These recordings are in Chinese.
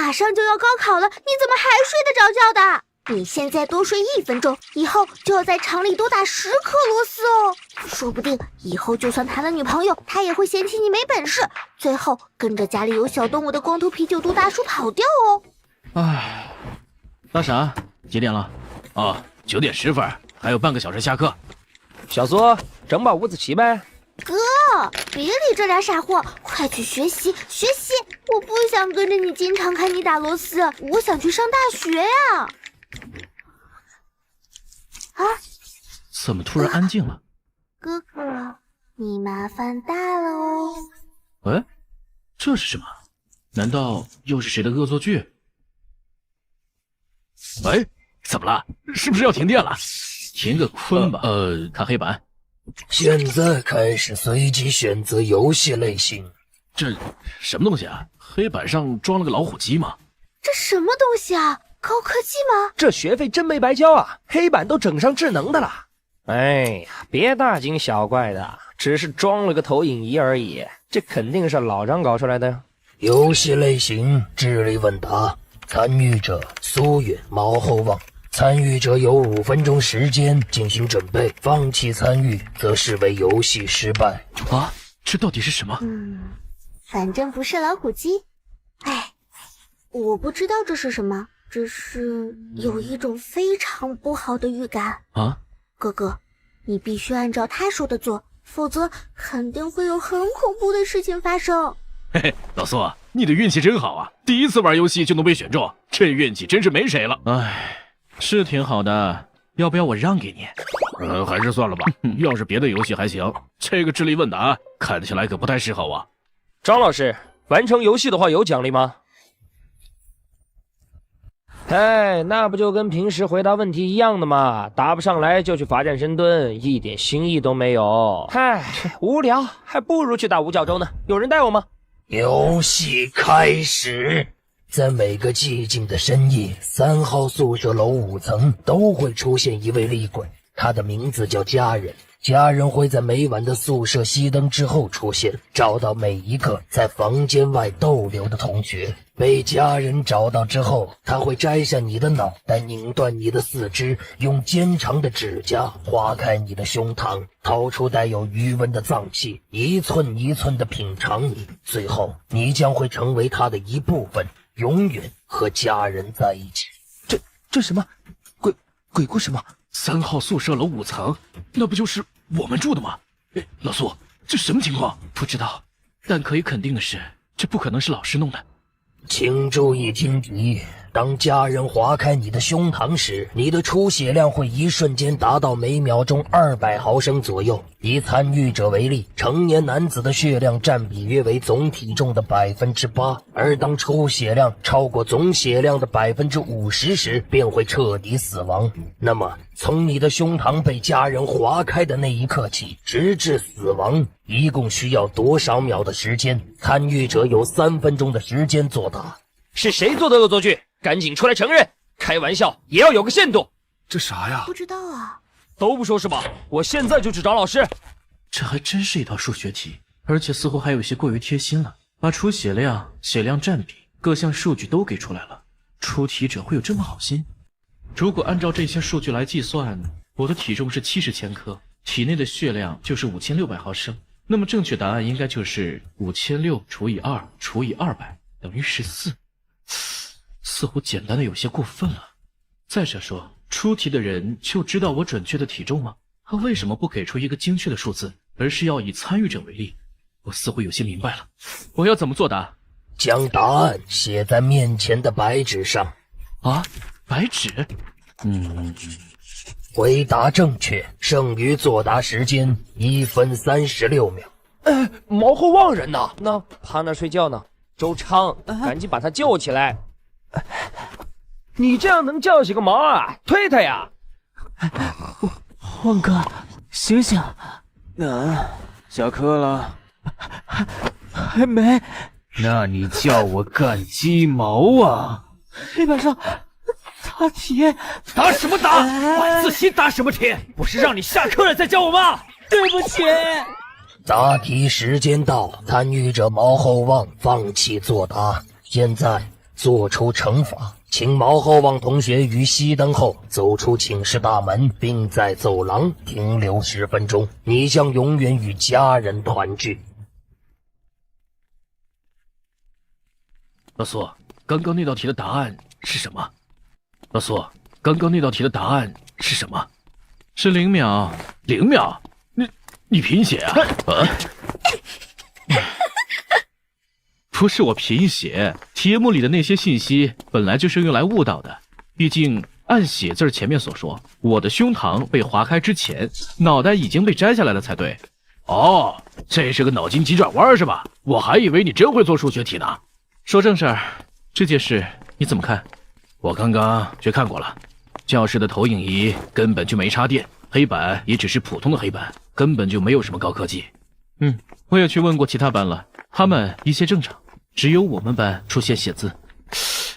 马上就要高考了，你怎么还睡得着觉的？你现在多睡1分钟，以后就要在厂里多打10颗螺丝哦。说不定以后就算谈了女朋友，他也会嫌弃你没本事，最后跟着家里有小动物的光头啤酒肚大叔跑掉哦。唉，大傻，几点了？哦，9点10分，还有半个小时下课。小苏，整把五子棋呗。哥，别理这俩傻货，快去学习学习！我不想跟着你经常看你打螺丝，我想去上大学呀。啊！怎么突然安静了？哥哥，你麻烦大了哦。哎，这是什么？难道又是谁的恶作剧？喂，怎么了？是不是要停电了？停个坤吧。看黑板。现在开始随机选择游戏类型。这什么东西啊？黑板上装了个老虎机吗？这什么东西啊？高科技吗？这学费真没白交啊！黑板都整上智能的了。哎呀，别大惊小怪的，只是装了个投影仪而已，这肯定是老张搞出来的呀。游戏类型：智力问答，参与者苏远、毛后望。参与者有5分钟时间进行准备，放弃参与则视为游戏失败。啊，这到底是什么？反正不是老虎机。哎，我不知道这是什么，只是有一种非常不好的预感。啊，哥哥，你必须按照他说的做，否则肯定会有很恐怖的事情发生。嘿嘿，老苏，你的运气真好啊！第一次玩游戏就能被选中，这运气真是没谁了。唉，是挺好的，要不要我让给你？还是算了吧。要是别的游戏还行，这个智力问答看起来可不太适合我。张老师，完成游戏的话有奖励吗？哎，那不就跟平时回答问题一样的嘛，答不上来就去罚站深蹲，一点新意都没有。嗨，无聊，还不如去打五角洲呢。有人带我吗？游戏开始。在每个寂静的深夜，3号宿舍楼5层都会出现一位厉鬼，他的名字叫家人。家人会在每晚的宿舍熄灯之后出现，找到每一个在房间外逗留的同学。被家人找到之后，他会摘下你的脑袋，拧断你的四肢，用尖长的指甲划开你的胸膛，掏出带有余温的脏器，一寸一寸地品尝你。最后，你将会成为他的一部分，永远和家人在一起。这什么鬼故事吗？3号宿舍楼5层，那不就是我们住的吗？哎，老苏，这什么情况？不知道，但可以肯定的是，这不可能是老师弄的。请注意听题，当家人划开你的胸膛时，你的出血量会一瞬间达到每秒钟200毫升左右。以参与者为例，成年男子的血量占比约为总体重的 8%， 而当出血量超过总血量的 50% 时，便会彻底死亡。那么从你的胸膛被家人划开的那一刻起，直至死亡，一共需要多少秒的时间？参与者有3分钟的时间作答。是谁做的恶作剧？赶紧出来承认！开玩笑也要有个限度。这啥呀？不知道啊。都不说是吧？我现在就去找老师。这还真是一道数学题，而且似乎还有些过于贴心了，把出血量、血量占比各项数据都给出来了。出题者会有这么好心？如果按照这些数据来计算，我的体重是70千克，体内的血量就是5600毫升，那么正确答案应该就是5600除以2除以200等于14。似乎简单的有些过分了。再者说，出题的人就知道我准确的体重吗？他为什么不给出一个精确的数字，而是要以参与者为例？我似乎有些明白了，我要怎么作答？将答案写在面前的白纸上。啊，白纸？回答正确，剩余作答时间1分36秒。毛后望人呢？那趴那睡觉呢？周昌，赶紧把他救起来！你这样能叫醒个毛啊？推他呀！望哥，醒醒！下课了？还没。那你叫我干鸡毛啊？黑板上答题。答什么答？晚自习答什么题？不是让你下课了再教我吗？对不起。答题时间到，参与者毛后望放弃作答。现在做出惩罚，请毛厚望同学于熄灯后走出寝室大门，并在走廊停留10分钟。你将永远与家人团聚。老苏，刚刚那道题的答案是什么？老苏，刚刚那道题的答案是什么？是0秒。0秒？你贫血啊？不是我贫血，题目里的那些信息本来就是用来误导的。毕竟按写字前面所说，我的胸膛被划开之前，脑袋已经被摘下来了才对。哦，这是个脑筋急转弯是吧？我还以为你真会做数学题呢。说正事儿，这件事你怎么看？我刚刚去看过了，教室的投影仪根本就没插电，黑板也只是普通的黑板，根本就没有什么高科技。我也去问过其他班了，他们一切正常，只有我们班出现写字。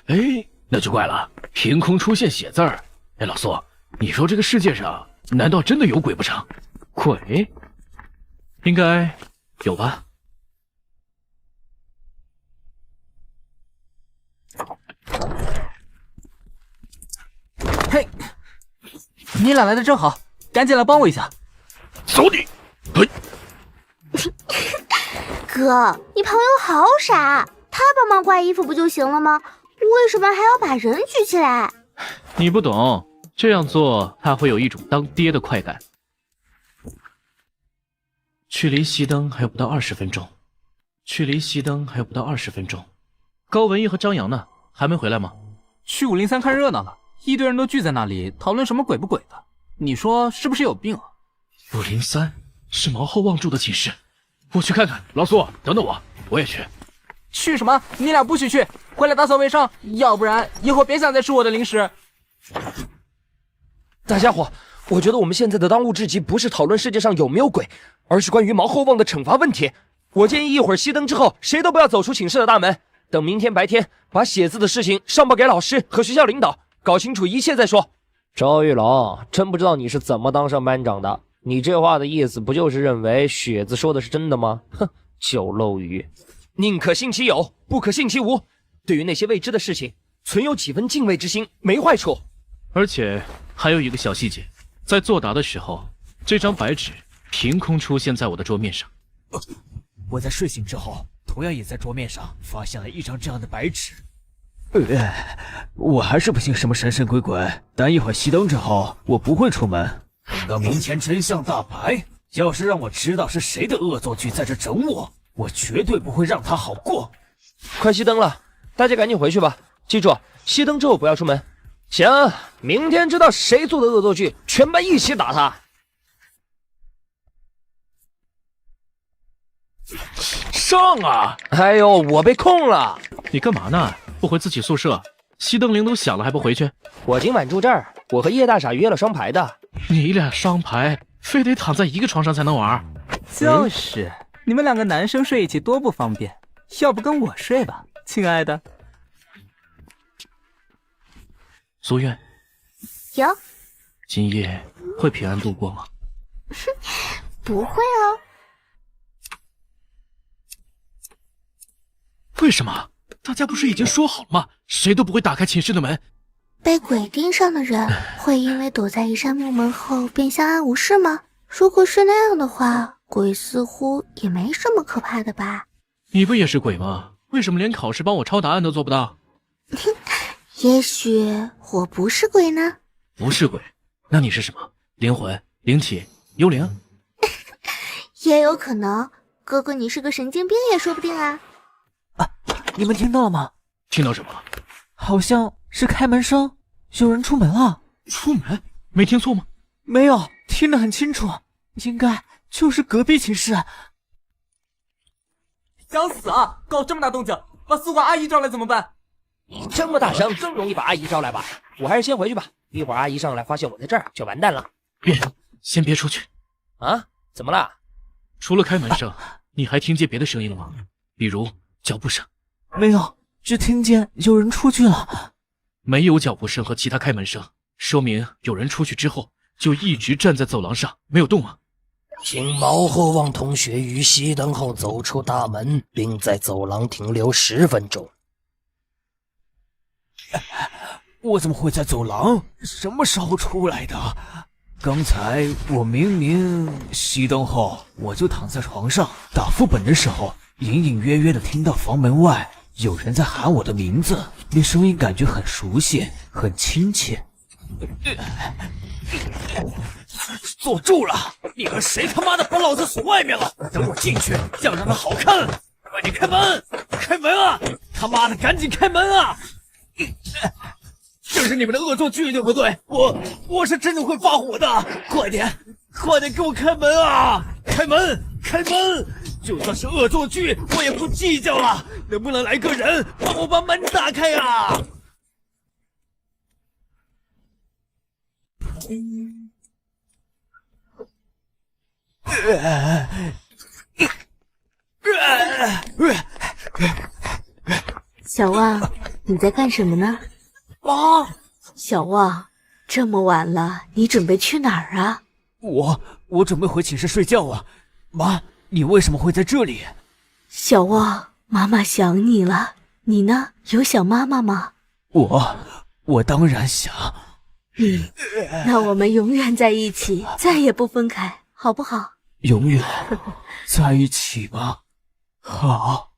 哎，那就怪了，凭空出现写字儿。哎，老苏，你说这个世界上难道真的有鬼不成？鬼？应该有吧。嘿，你俩来的正好，赶紧来帮我一下。走你！嘿，哥，你朋友好傻，他帮忙挂衣服不就行了吗？为什么还要把人举起来？你不懂，这样做他会有一种当爹的快感。距离熄灯还有不到20分钟，高文艺和张扬呢？还没回来吗？去503看热闹了，一堆人都聚在那里讨论什么鬼不鬼的，你说是不是有病啊503是毛厚望住的寝室，我去看看。老苏，等等我也去。去什么？你俩不许去，回来打扫卫生，要不然以后别想再吃我的零食。大家伙，我觉得我们现在的当务之急不是讨论世界上有没有鬼，而是关于毛厚望的惩罚问题。我建议一会儿熄灯之后，谁都不要走出寝室的大门，等明天白天把写字的事情上报给老师和学校领导，搞清楚一切再说。赵玉龙，真不知道你是怎么当上班长的。你这话的意思不就是认为雪子说的是真的吗？哼，酒漏鱼，宁可信其有，不可信其无。对于那些未知的事情，存有几分敬畏之心没坏处。而且还有一个小细节，在作答的时候，这张白纸凭空出现在我的桌面上。我在睡醒之后，同样也在桌面上发现了一张这样的白纸。我还是不信什么神神鬼鬼，等一会儿熄灯之后，我不会出门。等到明前真相大白，要是让我知道是谁的恶作剧在这整我，我绝对不会让他好过。快熄灯了，大家赶紧回去吧。记住，熄灯之后不要出门。行，明天知道谁做的恶作剧，全班一起打他。上啊！哎呦，我被控了！你干嘛呢？不回自己宿舍？熄灯铃都响了还不回去？我今晚住这儿，我和叶大傻约了双排的。你俩双排，非得躺在一个床上才能玩？就是，你们两个男生睡一起多不方便，要不跟我睡吧，亲爱的。苏苑，有，今夜会平安度过吗？不会哦。为什么？大家不是已经说好了吗？谁都不会打开寝室的门。被鬼盯上的人会因为躲在一扇木门后便相安无事吗？如果是那样的话，鬼似乎也没什么可怕的吧？你不也是鬼吗？为什么连考试帮我抄答案都做不到？也许我不是鬼呢？不是鬼，那你是什么？灵魂、灵体、幽灵？也有可能，哥哥你是个神经病也说不定啊！你们听到了吗？听到什么？好像是开门声，有人出门了。出门？没听错吗？没有，听得很清楚，应该就是隔壁寝室。想死啊！搞这么大动静，把宿管阿姨招来怎么办？你这么大声，更容易把阿姨招来吧？我还是先回去吧，一会儿阿姨上来发现我在这儿就完蛋了。先别出去。啊？怎么了？除了开门声，你还听见别的声音了吗？比如脚步声？没有，只听见有人出去了。没有脚步声和其他开门声，说明有人出去之后就一直站在走廊上没有动啊。请毛厚望同学于熄灯后走出大门，并在走廊停留10分钟。我怎么会在走廊？什么时候出来的？刚才我明明熄灯后，我就躺在床上打副本的时候，隐隐约约的听到房门外有人在喊我的名字，那声音感觉很熟悉，很亲切。坐住了！你和谁他妈的把老子锁外面了？等我进去，要让他好看！快点开门！开门啊！他妈的，赶紧开门啊！这是你们的恶作剧，对不对？我是真的会发火的！快点给我开门啊！开门！就算是恶作剧，我也不计较了。能不能来个人帮我把门打开啊？小旺，你在干什么呢？妈，小旺，这么晚了，你准备去哪儿啊？我准备回寝室睡觉啊。妈，你为什么会在这里？小旺，妈妈想你了。你呢？有想妈妈吗？我当然想。那我们永远在一起，再也不分开，好不好？永远在一起吗？好。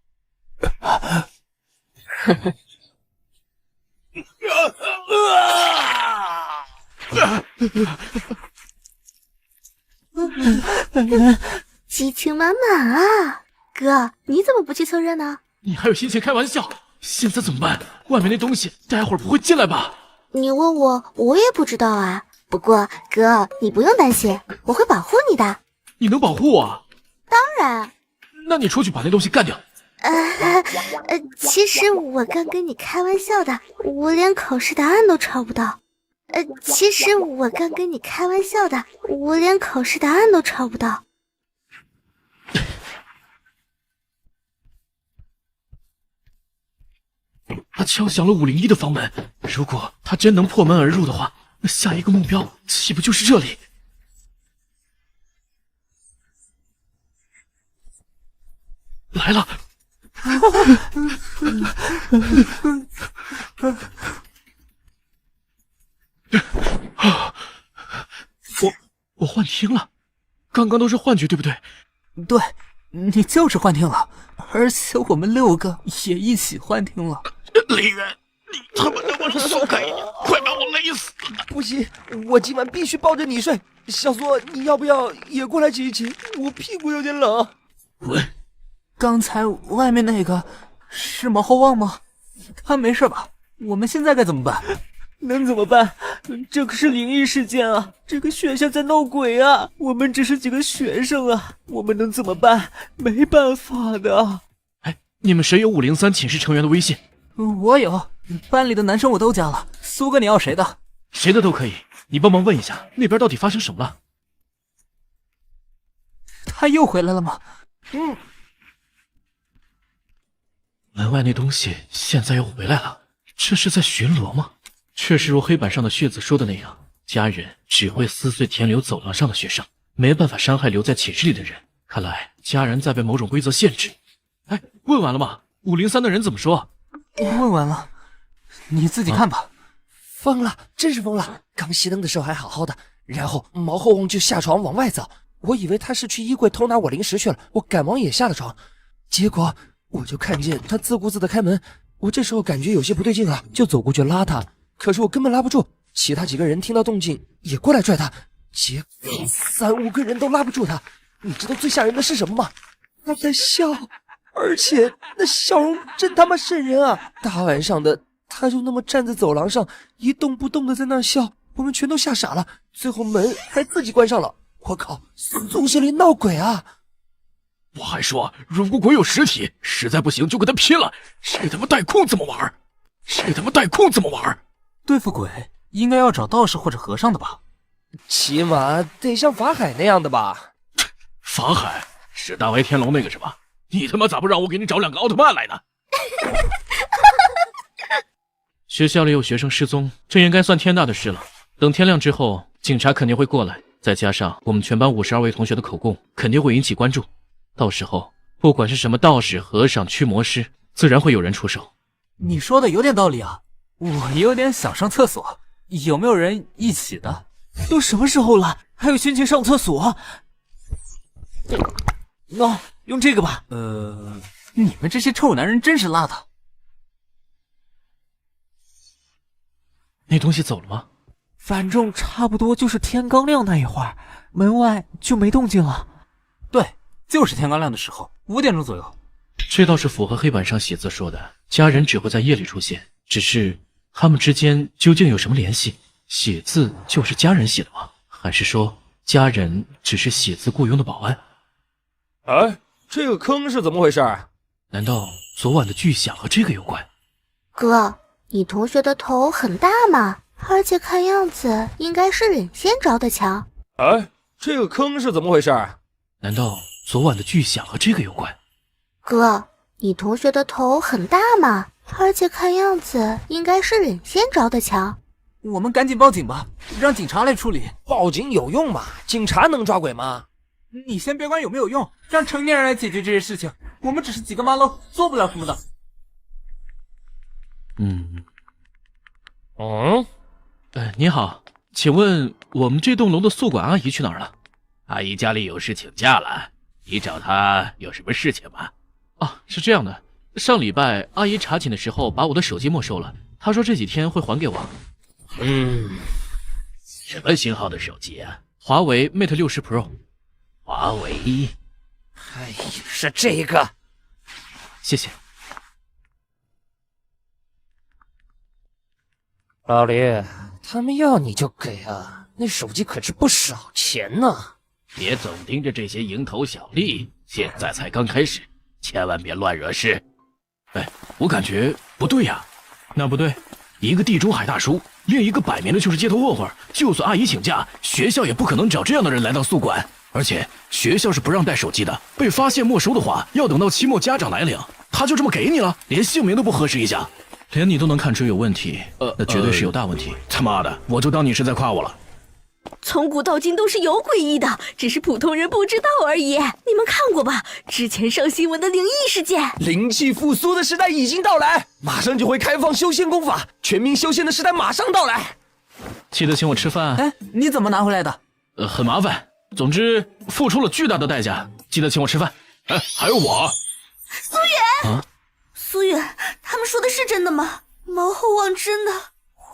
激情满满啊！哥，你怎么不去凑热闹？你还有心情开玩笑？现在怎么办？外面那东西待会儿不会进来吧？你问我，我也不知道啊。不过哥，你不用担心，我会保护你的。你能保护我？当然。那你出去把那东西干掉。其实我刚跟你开玩笑的，我连口试答案都抄不到。其实我刚跟你开玩笑的，我连口试答案都抄不到。他敲响了501的房门，如果他真能破门而入的话，那下一个目标岂不就是这里？来了！我幻听了，刚刚都是幻觉，对不对？对，你就是幻听了，而且我们6个也一起幻听了。李渊，你他妈的，我是送给你，快把我勒死！不行，我今晚必须抱着你睡。小苏，你要不要也过来挤一挤？我屁股有点冷。滚！刚才外面那个是毛后旺吗？他没事吧？我们现在该怎么办？能怎么办？这可是灵异事件啊！这个学校在闹鬼啊！我们只是几个学生啊，我们能怎么办？没办法的。哎，你们谁有503寝室成员的微信？我有，班里的男生我都加了。苏哥，你要谁的？谁的都可以。你帮忙问一下，那边到底发生什么了？他又回来了吗？门外那东西现在又回来了，这是在巡逻吗？确实如黑板上的血字说的那样，家人只会撕碎停留走廊上的学生，没办法伤害留在寝室里的人。看来家人在被某种规则限制。哎，问完了吗？503的人怎么说？问完了，你自己看吧。疯了，真是疯了！刚熄灯的时候还好好的，然后毛后翁就下床往外走，我以为他是去衣柜偷拿我零食去了，我赶忙也下了床，结果我就看见他自顾自的开门，我这时候感觉有些不对劲了，就走过去拉他，可是我根本拉不住，其他几个人听到动静也过来拽他，结果3、5个人都拉不住他。你知道最吓人的是什么吗？他在笑，而且那笑容真他妈瘆人啊！大晚上的，他就那么站在走廊上一动不动的在那笑，我们全都吓傻了，最后门还自己关上了。我靠，宿舍里闹鬼啊！我还说，如果鬼有实体，实在不行就跟他拼了！谁他妈带空这么玩？对付鬼应该要找道士或者和尚的吧？起码得像法海那样的吧？法海是大白天龙那个是吧？你他妈咋不让我给你找2个奥特曼来呢？学校里有学生失踪，这应该算天大的事了。等天亮之后，警察肯定会过来，再加上我们全班52位同学的口供，肯定会引起关注。到时候，不管是什么道士、和尚、驱魔师，自然会有人出手。你说的有点道理啊，我也有点想上厕所，有没有人一起的？都什么时候了，还有心情上厕所？用这个吧。你们这些臭男人真是邋遢。那东西走了吗？反正差不多就是天刚亮那一会儿，门外就没动静了。对，就是天刚亮的时候，5点钟左右。这倒是符合黑板上写字说的，家人只会在夜里出现。只是他们之间究竟有什么联系？写字就是家人写的吗？还是说家人只是写字雇佣的保安？哎，这个坑是怎么回事？难道昨晚的巨响和这个有关？哥，你同学的头很大嘛，而且看样子应该是人先着的墙。哎，这个坑是怎么回事？难道昨晚的巨响和这个有关？哥，你同学的头很大嘛，而且看样子应该是人先着的墙。我们赶紧报警吧，让警察来处理。报警有用吗？警察能抓鬼吗？你先别管有没有用，让成年人来解决这些事情。我们只是几个麻楼，做不了什么的。你好，请问我们这栋楼的宿管阿姨去哪儿了？阿姨家里有事请假了，你找她有什么事情吗？啊，是这样的，上礼拜阿姨查寝的时候把我的手机没收了，她说这几天会还给我。什么型号的手机啊？华为 Mate 60 Pro。华为。哎，是这个。谢谢。老李，他们要你就给啊，那手机可值不少钱呢。别总盯着这些蝇头小利，现在才刚开始，千万别乱惹事。哎，我感觉不对呀。那不对，一个地中海大叔，另一个摆明了就是街头混混，就算阿姨请假，学校也不可能找这样的人来当宿管。而且学校是不让带手机的，被发现没收的话，要等到期末家长来领。他就这么给你了，连姓名都不核实一下，连你都能看出有问题，那绝对是有大问题。他妈的，我就当你是在夸我了。从古到今都是有诡异的，只是普通人不知道而已。你们看过吧？之前上新闻的灵异事件。灵气复苏的时代已经到来，马上就会开放修仙功法，全民修仙的时代马上到来。记得请我吃饭。哎，你怎么拿回来的？很麻烦，总之付出了巨大的代价。记得请我吃饭。哎，还有我。苏远啊，苏远，他们说的是真的吗？毛后望真的？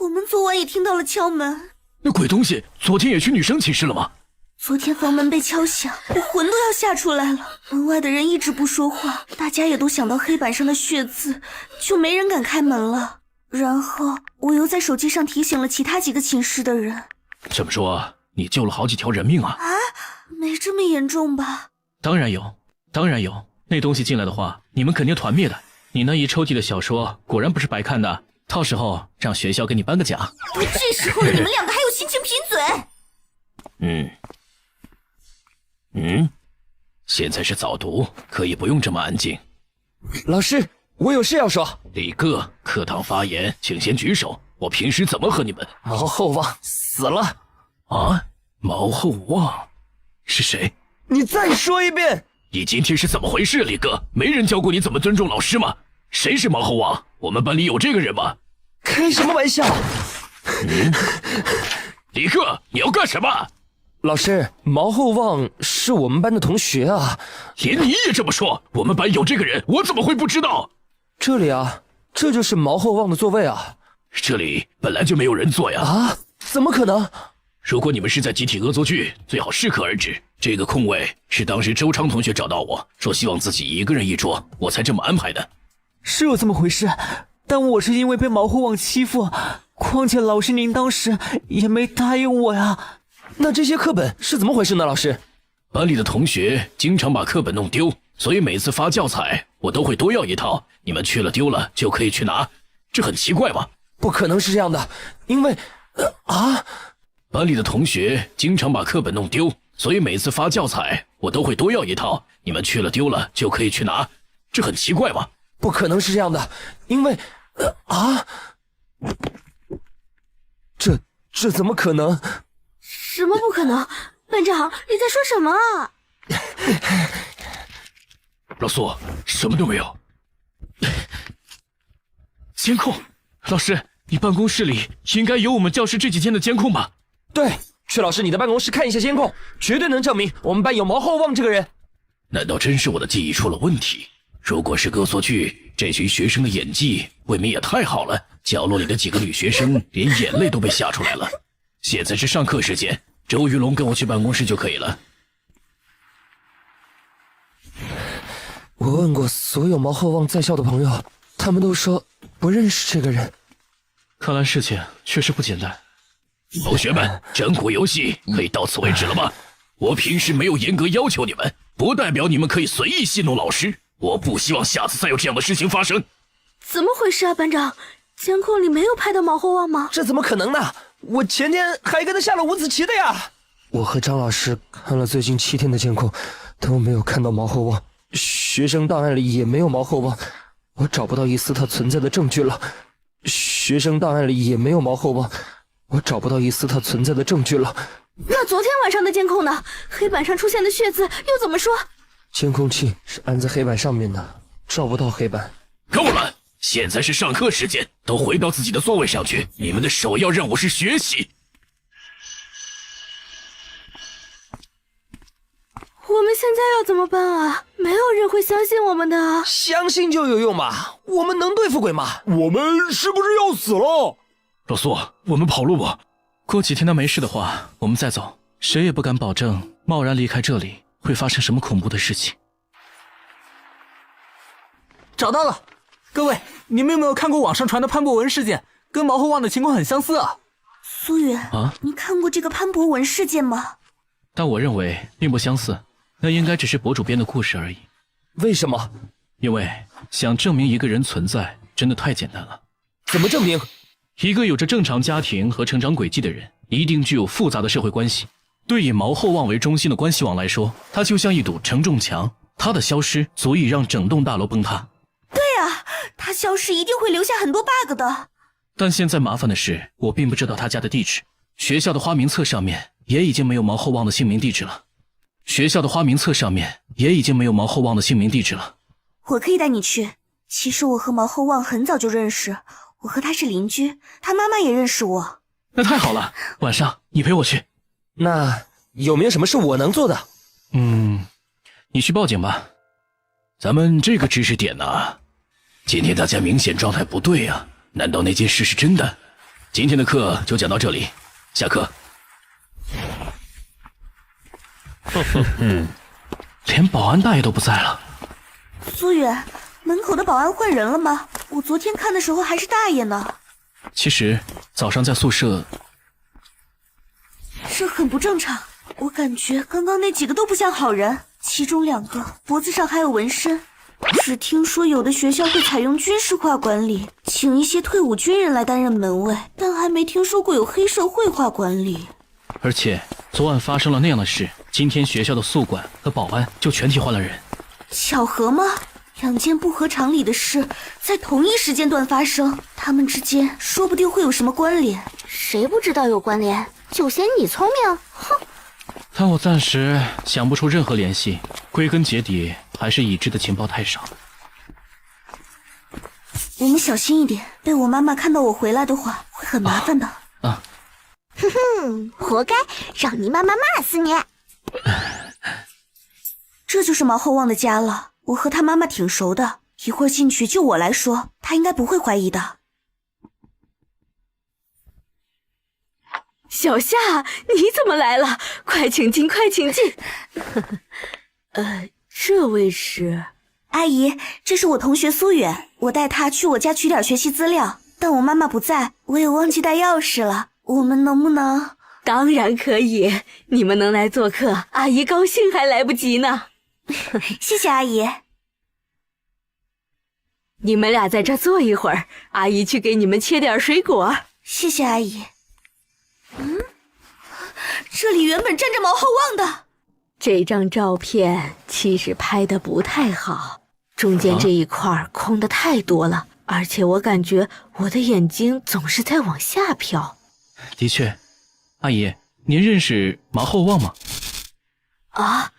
我们昨晚也听到了敲门。那鬼东西昨天也去女生寝室了吗？昨天房门被敲响，我魂都要吓出来了。门外的人一直不说话，大家也都想到黑板上的血字，就没人敢开门了。然后我又在手机上提醒了其他几个寝室的人。这么说，你救了好几条人命啊？啊，没这么严重吧？当然有，当然有。那东西进来的话，你们肯定团灭的。你那一抽屉的小说果然不是白看的，到时候让学校给你颁个奖。都这时候了，你们两个还有心情贫嘴？现在是早读，可以不用这么安静。老师，我有事要说。李哥，课堂发言，请先举手。我平时怎么和你们？毛后望死了。啊？毛后望是谁？你再说一遍。你今天是怎么回事，李哥？没人教过你怎么尊重老师吗？谁是毛后望？我们班里有这个人吗？开什么玩笑？李哥，你要干什么？老师，毛后望是我们班的同学啊。连你也这么说？我们班有这个人，我怎么会不知道？这里啊，这就是毛后望的座位啊。这里本来就没有人坐呀。啊？怎么可能？如果你们是在集体恶作剧，最好适可而止。这个空位是当时周昌同学找到我说希望自己一个人一桌，我才这么安排的。是有这么回事，但我是因为被毛后望欺负，况且老师您当时也没答应我呀。那这些课本是怎么回事呢？老师，班里的同学经常把课本弄丢，所以每次发教材我都会多要一套，你们去了丢了就可以去拿，这很奇怪吧？不可能是这样的，因为班里的同学经常把课本弄丢，所以每次发教材我都会多要一套，你们去了丢了就可以去拿，这很奇怪吧？不可能是这样的，因为这怎么可能？什么不可能？班长，你在说什么啊？老苏，什么都没有。监控，老师，你办公室里应该有我们教室这几天的监控吧？对，去老师你的办公室看一下监控，绝对能证明我们班有毛厚望这个人。难道真是我的记忆出了问题？如果是恶作剧，这群学生的演技未免也太好了，角落里的几个女学生连眼泪都被吓出来了。现在是上课时间，周玉龙跟我去办公室就可以了。我问过所有毛厚望在校的朋友，他们都说不认识这个人。看来事情确实不简单。同学们，整蛊游戏可以到此为止了吗？我平时没有严格要求你们，不代表你们可以随意戏弄老师。我不希望下次再有这样的事情发生。怎么回事啊，班长？监控里没有拍到毛厚望吗？这怎么可能呢？我前天还跟他下了五子棋的呀！我和张老师看了最近7天的监控，都没有看到毛厚望，学生档案里也没有毛厚望，我找不到一丝他存在的证据了。学生档案里也没有毛厚望，我找不到一丝他存在的证据了。那昨天晚上的监控呢？黑板上出现的血字又怎么说？监控器是安在黑板上面的，照不到黑板。够了！现在是上课时间，都回到自己的座位上去。你们的首要任务是学习。我们现在要怎么办啊？没有人会相信我们的啊！相信就有用吗？我们能对付鬼吗？我们是不是要死了？老苏，我们跑路吧。过几天他没事的话，我们再走。谁也不敢保证贸然离开这里会发生什么恐怖的事情。找到了，各位，你们有没有看过网上传的潘博文事件？跟毛厚望的情况很相似啊。苏远啊，你看过这个潘博文事件吗？但我认为并不相似，那应该只是博主编的故事而已。为什么？因为想证明一个人存在真的太简单了。怎么证明？一个有着正常家庭和成长轨迹的人，一定具有复杂的社会关系。对以毛厚望为中心的关系网来说，它就像一堵承重墙，它的消失足以让整栋大楼崩塌。对啊，他消失一定会留下很多 bug 的。但现在麻烦的是，我并不知道他家的地址。学校的花名册上面也已经没有毛厚望的姓名地址了。我可以带你去。其实我和毛厚望很早就认识，我和他是邻居，他妈妈也认识我。那太好了，晚上你陪我去。那有没有什么是我能做的？你去报警吧。咱们这个知识点呢，今天大家明显状态不对啊，难道那件事是真的？今天的课就讲到这里，下课。连保安大爷都不在了。苏远，门口的保安换人了吗？我昨天看的时候还是大爷呢。其实早上在宿舍，这很不正常。我感觉刚刚那几个都不像好人，其中2个脖子上还有纹身。只听说有的学校会采用军事化管理，请一些退伍军人来担任门卫，但还没听说过有黑社会化管理。而且昨晚发生了那样的事，今天学校的宿管和保安就全体换了人。巧合吗？2件不合常理的事在同一时间段发生，他们之间说不定会有什么关联。谁不知道有关联？就嫌你聪明？哼！但我暂时想不出任何联系，归根结底还是已知的情报太少。我们小心一点，被我妈妈看到我回来的话，会很麻烦的。哼哼，活该，让你妈妈骂死你！这就是毛厚望的家了，我和他妈妈挺熟的，一会儿进去就我来说，他应该不会怀疑的。小夏，你怎么来了？快请进，快请进。这位是？阿姨，这是我同学苏远，我带他去我家取点学习资料，但我妈妈不在，我也忘记带钥匙了，我们能不能？当然可以，你们能来做客，阿姨高兴还来不及呢。谢谢阿姨。你们俩在这坐一会儿，阿姨去给你们切点水果。谢谢阿姨。这里原本站着毛厚望的。这张照片其实拍得不太好，中间这一块空的太多了，而且我感觉我的眼睛总是在往下飘。的确，阿姨，您认识毛厚望吗？啊，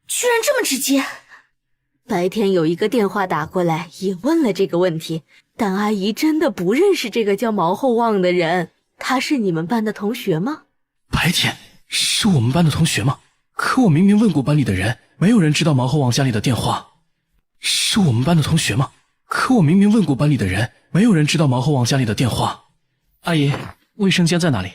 居然这么直接。白天有一个电话打过来，也问了这个问题，但阿姨真的不认识这个叫毛厚望的人。他是你们班的同学吗？白天是我们班的同学吗？可我明明问过班里的人，没有人知道毛厚望家里的电话。是我们班的同学吗？可我明明问过班里的人，没有人知道毛厚望家里的电话。阿姨，卫生间在哪里？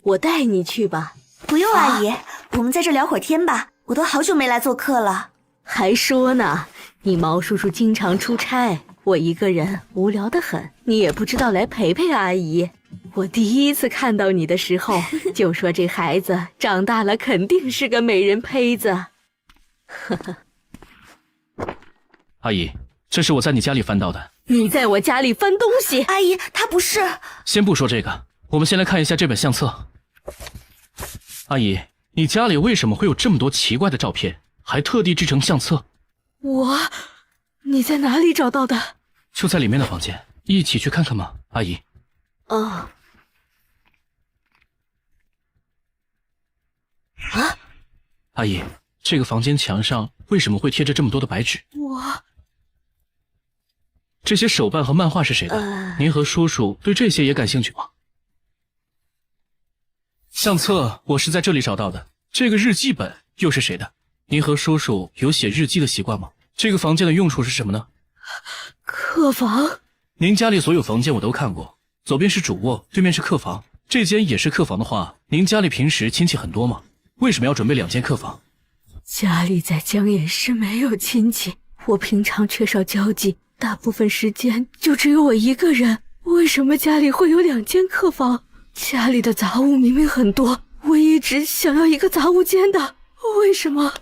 我带你去吧。不用，阿姨，我们在这聊会儿天吧。我都好久没来做客了。还说呢，你毛叔叔经常出差，我一个人无聊得很，你也不知道来陪陪阿姨。我第一次看到你的时候，就说这孩子长大了肯定是个美人胚子。呵呵。阿姨，这是我在你家里翻到的。你在我家里翻东西？阿姨，他不是。先不说这个，我们先来看一下这本相册。阿姨，你家里为什么会有这么多奇怪的照片，还特地制成相册？你在哪里找到的？就在里面的房间，一起去看看吗，阿姨？哦。阿姨，这个房间墙上为什么会贴着这么多的白纸？这些手办和漫画是谁的？您和叔叔对这些也感兴趣吗？相册我是在这里找到的，这个日记本又是谁的？您和叔叔有写日记的习惯吗？这个房间的用处是什么呢？客房。您家里所有房间我都看过，左边是主卧，对面是客房。这间也是客房的话，您家里平时亲戚很多吗？为什么要准备2间客房？家里在江堰市没有亲戚，我平常缺少交际，大部分时间就只有我一个人。为什么家里会有2间客房？家里的杂物明明很多，我一直想要一个杂物间的，为什么？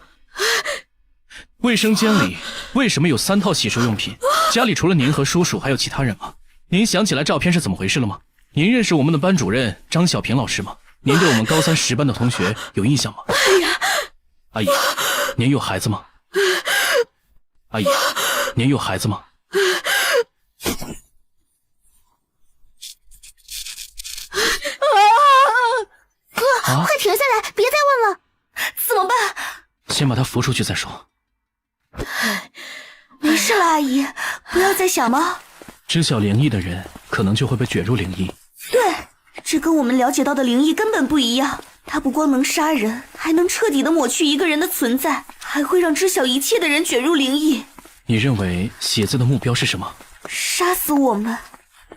卫生间里为什么有3套洗漱用品？家里除了您和叔叔还有其他人吗？您想起来照片是怎么回事了吗？您认识我们的班主任张小平老师吗？您对我们高310班的同学有印象吗？阿姨，您有孩子吗？阿姨，您有孩子吗？快停下来，别再问了。怎么办？先把他扶出去再说。没事了，阿姨，不要再想了。知晓灵异的人可能就会被卷入灵异。对，这跟我们了解到的灵异根本不一样。它不光能杀人，还能彻底的抹去一个人的存在，还会让知晓一切的人卷入灵异。你认为写字的目标是什么？杀死我们。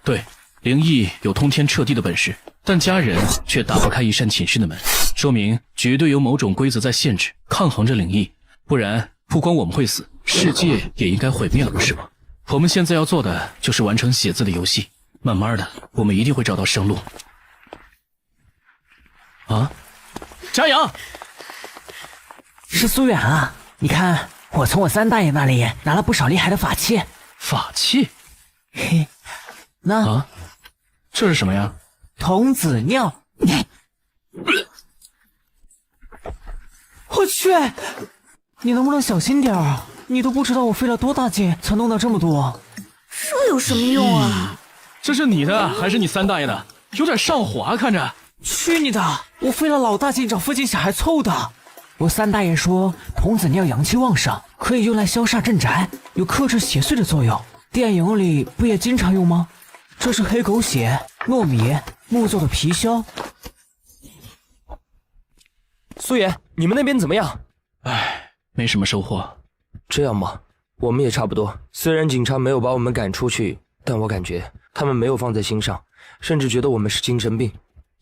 对，灵异有通天彻地的本事，但家人却打不开一扇寝室的门，说明绝对有某种规则在限制、抗衡着灵异，不然不光我们会死，世界也应该毁灭了，不是吗？我们现在要做的就是完成写字的游戏，慢慢的，我们一定会找到生路。啊，张扬，是苏远啊！你看，我从我三大爷那里拿了不少厉害的法器。法器？嘿，那啊，这是什么呀？童子尿。我去，你能不能小心点儿？你都不知道我费了多大劲才弄到这么多。这有什么用啊？这是你的还是你三大爷的？有点上火啊，看着。去你的！我费了老大劲找附近小孩凑的。我三大爷说童子尿阳气旺盛，可以用来消煞镇宅，有克制邪祟的作用。电影里不也经常用吗？这是黑狗血、糯米、木做的貔貅。苏妍，你们那边怎么样？唉，没什么收获。这样吗？我们也差不多。虽然警察没有把我们赶出去，但我感觉他们没有放在心上，甚至觉得我们是精神病。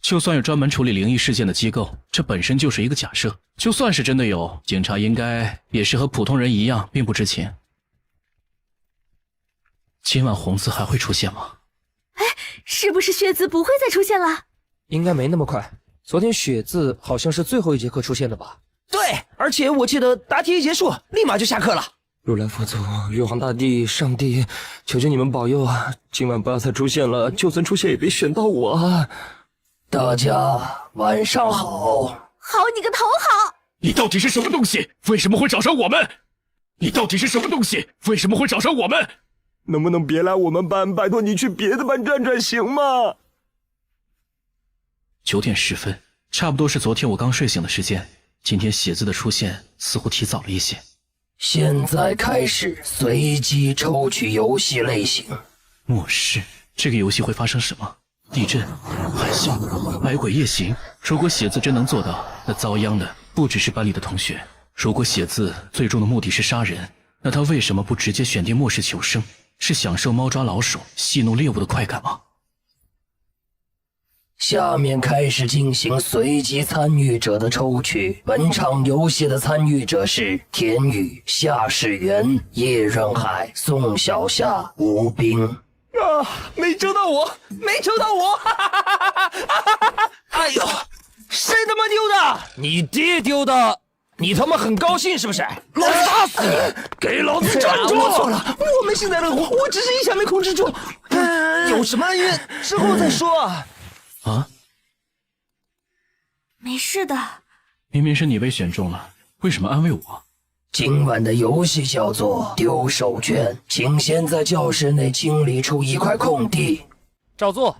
就算有专门处理灵异事件的机构，这本身就是一个假设。就算是真的有，警察应该也是和普通人一样，并不知情。今晚红字还会出现吗？哎，是不是血字不会再出现了？应该没那么快。昨天血字好像是最后一节课出现的吧？对，而且我记得答题一结束，立马就下课了。如来佛祖、玉皇大帝、上帝，求求你们保佑啊！今晚不要再出现了，就算出现也别选到我啊！大家晚上好。好你个头好！你到底是什么东西？为什么会找上我们？你到底是什么东西？为什么会找上我们？能不能别来我们班？拜托你去别的班转转行吗？9点10分，差不多是昨天我刚睡醒的时间。今天写字的出现似乎提早了一些。现在开始随机抽取游戏类型。末世，这个游戏会发生什么？地震、海啸、百鬼夜行。如果写字真能做到，那遭殃的不只是班里的同学。如果写字最终的目的是杀人，那他为什么不直接选定末世求生？是享受猫抓老鼠、戏弄猎物的快感吗？下面开始进行随机参与者的抽取。本场游戏的参与者是田宇、夏世元、叶润海、宋小夏、吴冰。啊！没抽到我，没抽到我！哈哈哈哈哈哈！哎呦，谁他妈丢的？你爹丢的！你他妈很高兴是不是？老子打死你！给老子站住！我错了，我没幸灾乐祸，我只是一下没控制住。有什么恩怨之后再说啊。啊？没事的。明明是你被选中了，为什么安慰我？今晚的游戏叫做丢手绢，请先在教室内清理出一块空地。照做。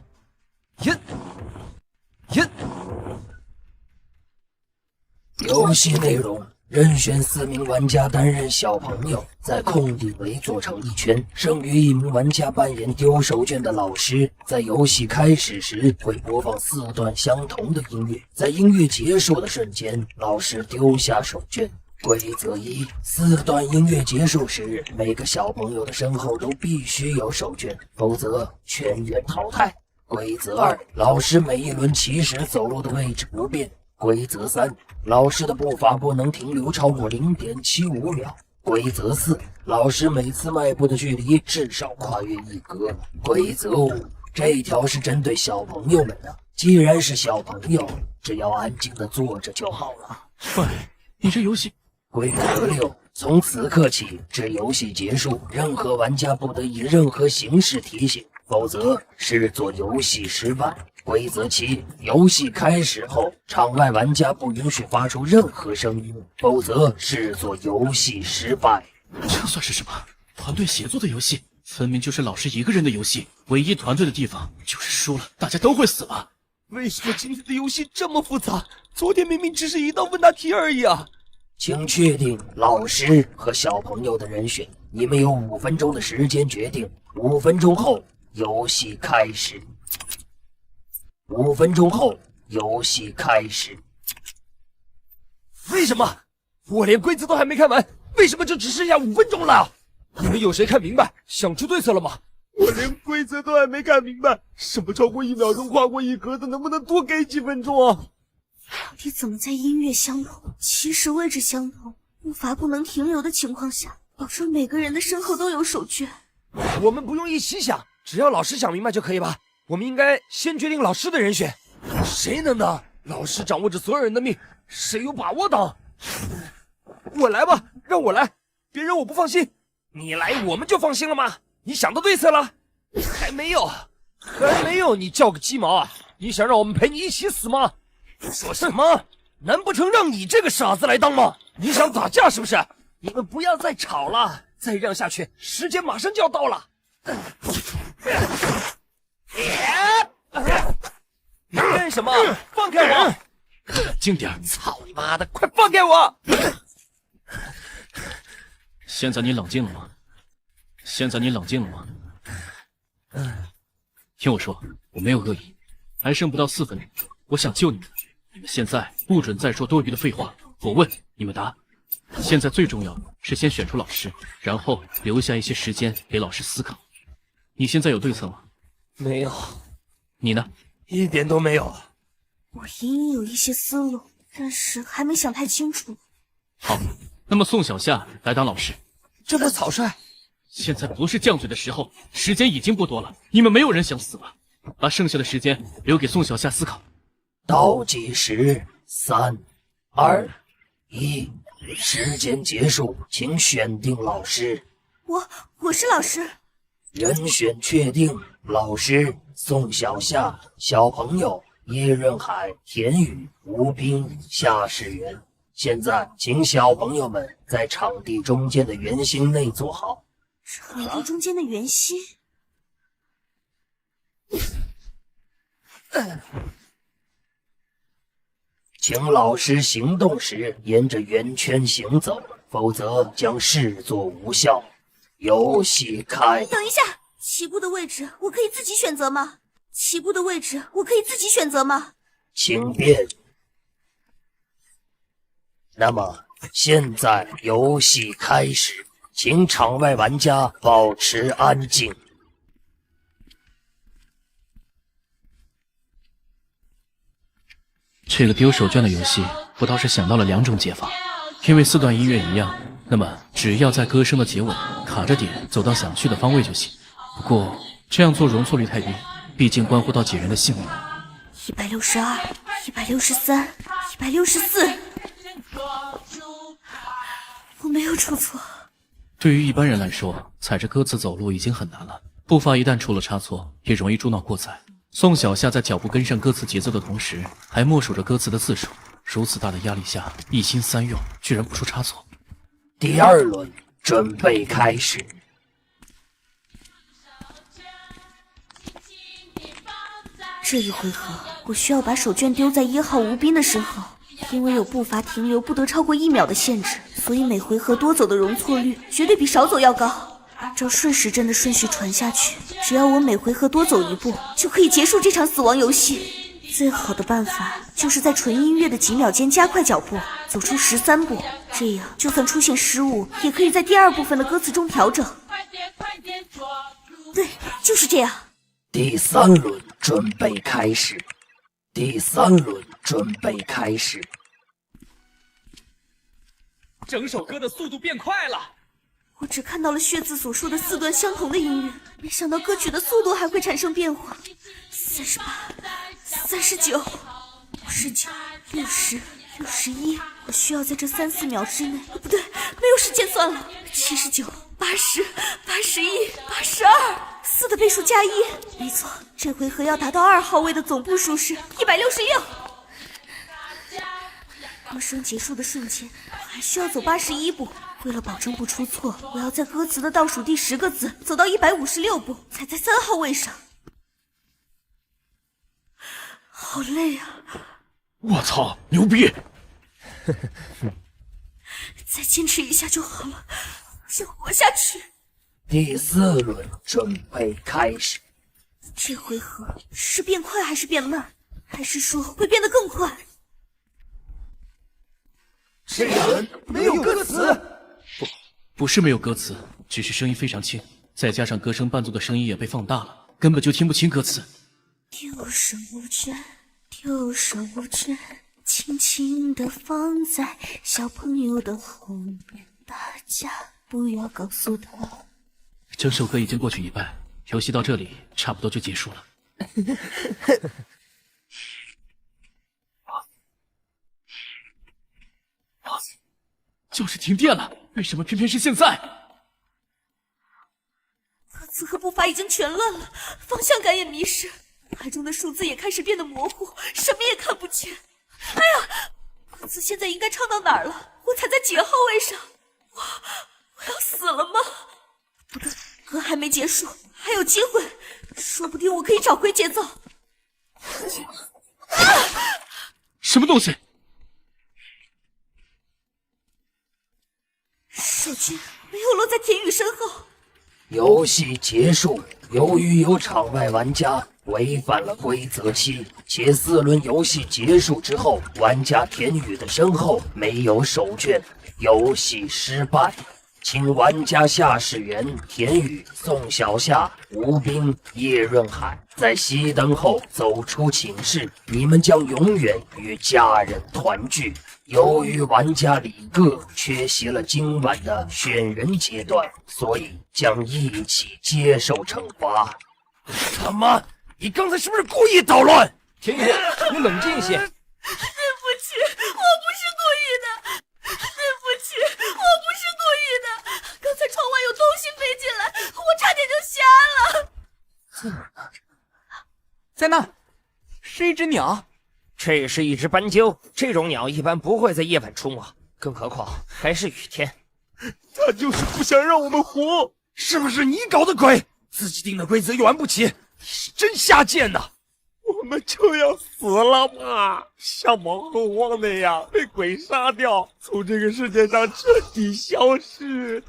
游戏内容：任选4名玩家担任小朋友，在空地围坐成一圈，剩余1名玩家扮演丢手绢的老师。在游戏开始时会播放4段相同的音乐，在音乐结束的瞬间，老师丢下手绢。规则1：4段音乐结束时，每个小朋友的身后都必须有手绢，否则全员淘汰。规则2：老师每一轮起始走路的位置不变。规则3：老师的步伐不能停留超过 0.75 秒。规则4：老师每次迈步的距离至少跨越1格。规则5：这条是针对小朋友们的，既然是小朋友，只要安静的坐着就好了。喂，你这游戏……规则6：从此刻起至游戏结束，任何玩家不得以任何形式提醒，否则视作游戏失败。规则7：游戏开始后，场外玩家不允许发出任何声音，否则视作游戏失败。这算是什么？团队协作的游戏？分明就是老师一个人的游戏，唯一团队的地方就是输了大家都会死吧？为什么今天的游戏这么复杂？昨天明明只是1道问答题而已啊！请确定老师和小朋友的人选，你们有5分钟的时间决定。5分钟后，游戏开始。5分钟后，游戏开始。为什么？我连规则都还没看完，为什么就只剩下5分钟了？你们有谁看明白，想出对策了吗？我连规则都还没看明白，什么超过1秒钟跨过1格的，能不能多给几分钟啊？到底怎么在音乐相同、起始位置相同、步伐不能停留的情况下，保证每个人的身后都有手绢？我们不用一起想，只要老师想明白就可以吧？我们应该先决定老师的人选。谁能当？老师掌握着所有人的命，谁有把握当？我来吧，让我来，别人我不放心。你来我们就放心了吗？你想到对策了？还没有，你叫个鸡毛啊！你想让我们陪你一起死吗？说什么？难不成让你这个傻子来当吗？你想打架是不是？你们不要再吵了，再这样下去，时间马上就要到了。你干什么？放开我！冷静点！操你妈的，快放开我！现在你冷静了吗？听我说，我没有恶意，还剩不到4分钟，我想救你们。你们现在不准再说多余的废话，我问你们答。现在最重要的是先选出老师，然后留下一些时间给老师思考。你现在有对策吗？没有。你呢？一点都没有。我隐隐有一些思路，但是还没想太清楚。好，那么宋小夏来当老师。这么草率？现在不是犟嘴的时候，时间已经不多了，你们没有人想死吧？把剩下的时间留给宋小夏思考。倒计时3、2、1，时间结束，请选定老师。我是老师。人选确定，老师宋小夏，小朋友叶润海、田宇、吴冰、夏世元。现在，请小朋友们在场地中间的圆心内坐好。场地中间的圆心。请老师行动时沿着圆圈行走，否则将视作无效。游戏开。等一下，起步的位置我可以自己选择吗？起步的位置我可以自己选择吗？请便。那么现在游戏开始，请场外玩家保持安静。这个丢手绢的游戏，我倒是想到了2种解法。因为4段音乐一样，那么只要在歌声的结尾卡着点走到想去的方位就行。不过这样做容错率太低，毕竟关乎到几人的性命。162、163、164，我没有出错。对于一般人来说，踩着歌词走路已经很难了，步伐一旦出了差错，也容易猪脑过载。宋小夏在脚步跟上歌词节奏的同时，还默数着歌词的字数。如此大的压力下，一心三用，居然不出差错。第2轮准备开始。这一回合，我需要把手绢丢在1号吴斌的身后，因为有步伐停留不得超过1秒的限制，所以每回合多走的容错率绝对比少走要高。按照顺时针的顺序传下去，只要我每回合多走1步，就可以结束这场死亡游戏。最好的办法就是在纯音乐的几秒间加快脚步，走出13步，这样就算出现失误，也可以在第2部分的歌词中调整。对，就是这样。第3轮准备开始。第3轮准备开始。整首歌的速度变快了。我只看到了血字所说的4段相同的音乐，没想到歌曲的速度还会产生变化。38、39、59、60、61，我需要在这3、4秒之内，不对，没有时间算了。79、80、81、82，4的倍数加1，没错，这回合要达到2号位的总步数是166。歌声结束的瞬间，还需要走81步。为了保证不出错，我要在歌词的倒数第10个字走到156步，才在3号位上。好累啊！我操，牛逼！再坚持一下就好了，先活下去。第4轮准备开始。这回合是变快还是变慢？还是说会变得更快？这轮没有歌词。不是没有歌词，只是声音非常轻，再加上歌声伴奏的声音也被放大了，根本就听不清歌词。丢手绢，丢手绢，轻轻地放在小朋友的后面，大家不要告诉他。整首歌已经过去一半，游戏到这里差不多就结束了。就是停电了，为什么偏偏是现在？歌词和步伐已经全乱了，方向感也迷失，牌中的数字也开始变得模糊，什么也看不见。哎呀，歌词现在应该唱到哪儿了？我踩在几号位上？我要死了吗？不对，歌还没结束，还有机会，说不定我可以找回节奏。什么东西？手绢没有落在田宇身后。游戏结束。由于有场外玩家违反了规则期，且4轮游戏结束之后，玩家田宇的身后没有手绢，游戏失败。请玩家驾驶员田宇、宋小夏、吴斌、叶润海在熄灯后走出寝室，你们将永远与家人团聚。由于玩家李个缺席了今晚的选人阶段，所以将一起接受惩罚。他妈，你刚才是不是故意捣乱？田宇，你冷静一些。对不起，我不是故意的。对不起，我不是故意的。刚才窗外有东西飞进来，我差点就瞎了。在那，是一只鸟。这是一只斑鸠，这种鸟一般不会在夜晚出没，更何况还是雨天。他就是不想让我们活，是不是你搞的鬼？自己定的规则又玩不起，你是真下贱呐！我们就要死了吗？像毛后旺那样被鬼杀掉，从这个世界上彻底消失。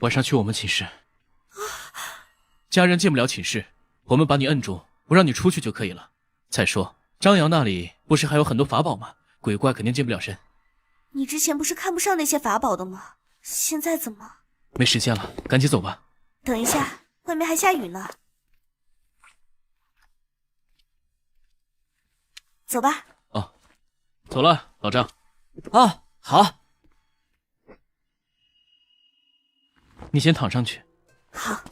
晚上去我们寝室。家人进不了寝室，我们把你摁住，不让你出去就可以了。再说张扬那里不是还有很多法宝吗？鬼怪肯定近不了身。你之前不是看不上那些法宝的吗？现在怎么？没时间了，赶紧走吧。等一下，外面还下雨呢。走吧。哦，走了，老张。啊，好。你先躺上去。好。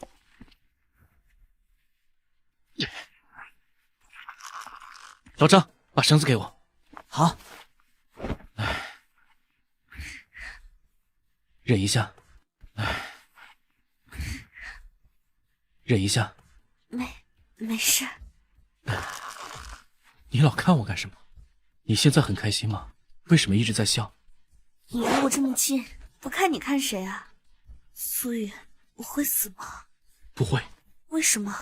老张，把绳子给我。好。忍一下。忍一下。没事。你老看我干什么？你现在很开心吗？为什么一直在笑？你离我这么近，不看你看谁啊？苏雨，我会死吗？不会。为什么？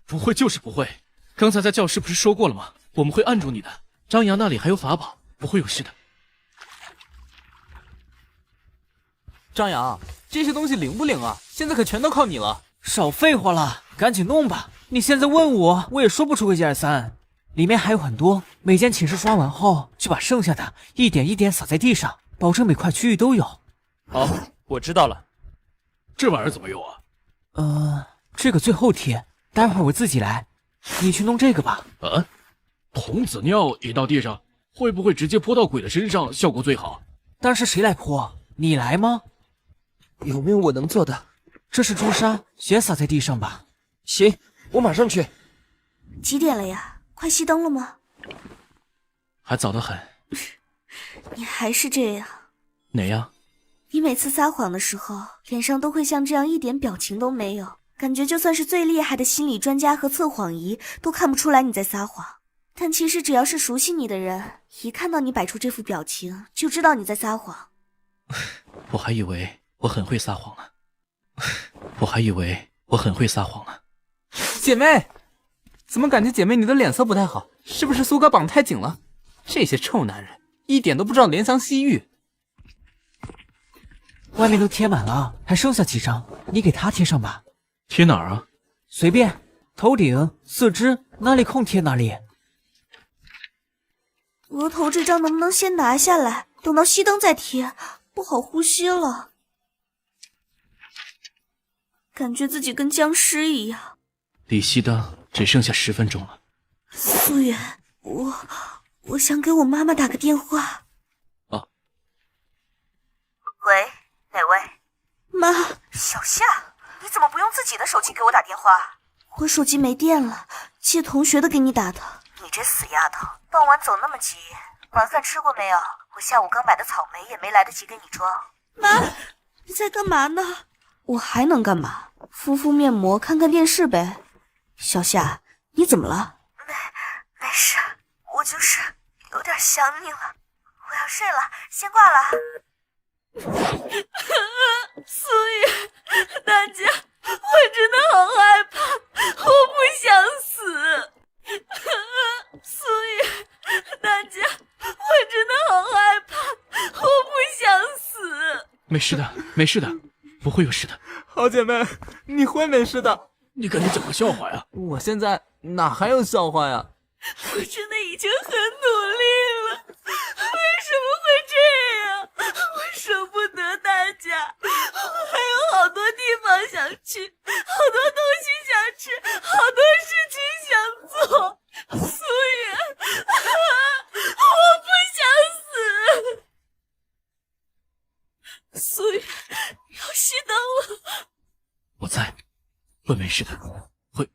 不会就是不会。刚才在教室不是说过了吗？我们会按住你的。张扬那里还有法宝，不会有事的。张扬，这些东西灵不灵啊？现在可全都靠你了。少废话了，赶紧弄吧！你现在问我，我也说不出个一二三。里面还有很多，每间寝室刷完后，就把剩下的一点一点撒在地上，保证每块区域都有。好，我知道了。这玩意儿怎么用啊？这个最后贴，待会儿我自己来。你去弄这个吧。啊？童子尿一到地上，会不会直接泼到鬼的身上，效果最好？当然是谁来泼？你来吗？有没有我能做的？这是朱砂，也撒在地上吧。行，我马上去。几点了呀？快熄灯了吗？还早得很。你还是这样。哪样？你每次撒谎的时候，脸上都会像这样一点表情都没有，感觉就算是最厉害的心理专家和测谎仪都看不出来你在撒谎。但其实只要是熟悉你的人，一看到你摆出这副表情，就知道你在撒谎。我还以为我很会撒谎呢。我还以为我很会撒谎呢。姐妹，怎么感觉姐妹你的脸色不太好？是不是苏哥绑太紧了？这些臭男人一点都不知道怜香惜玉。外面都贴满了，还剩下几张，你给他贴上吧。贴哪儿啊？随便，头顶、四肢，哪里空贴哪里。额头这张能不能先拿下来，等到熄灯再贴？不好呼吸了，感觉自己跟僵尸一样。离熄灯只剩下10分钟了。苏远，我想给我妈妈打个电话。哦。喂，哪位？妈。小夏，你怎么不用自己的手机给我打电话？我手机没电了，借同学的给你打的。你这死丫头，傍晚走那么急，晚饭吃过没有？我下午刚买的草莓也没来得及给你装。妈，你在干嘛呢？我还能干嘛？敷敷面膜，看看电视呗。小夏，你怎么了？没事，我就是有点想你了。我要睡了，先挂了。苏雨，大家，我真的好害怕，我不想死。苏雨，大家，我真的好害怕，我不想死。没事的，没事的，不会有事的。好姐妹，你会没事的。你赶紧讲个笑话呀！我现在哪还有笑话呀？我真的已经很努力了，为什么会这样？我舍不得大家，我还有好多地方想去，好多东西想吃，好多事情想做。苏远，我不想死。苏远，要熄灯了。我在，会没事的，会。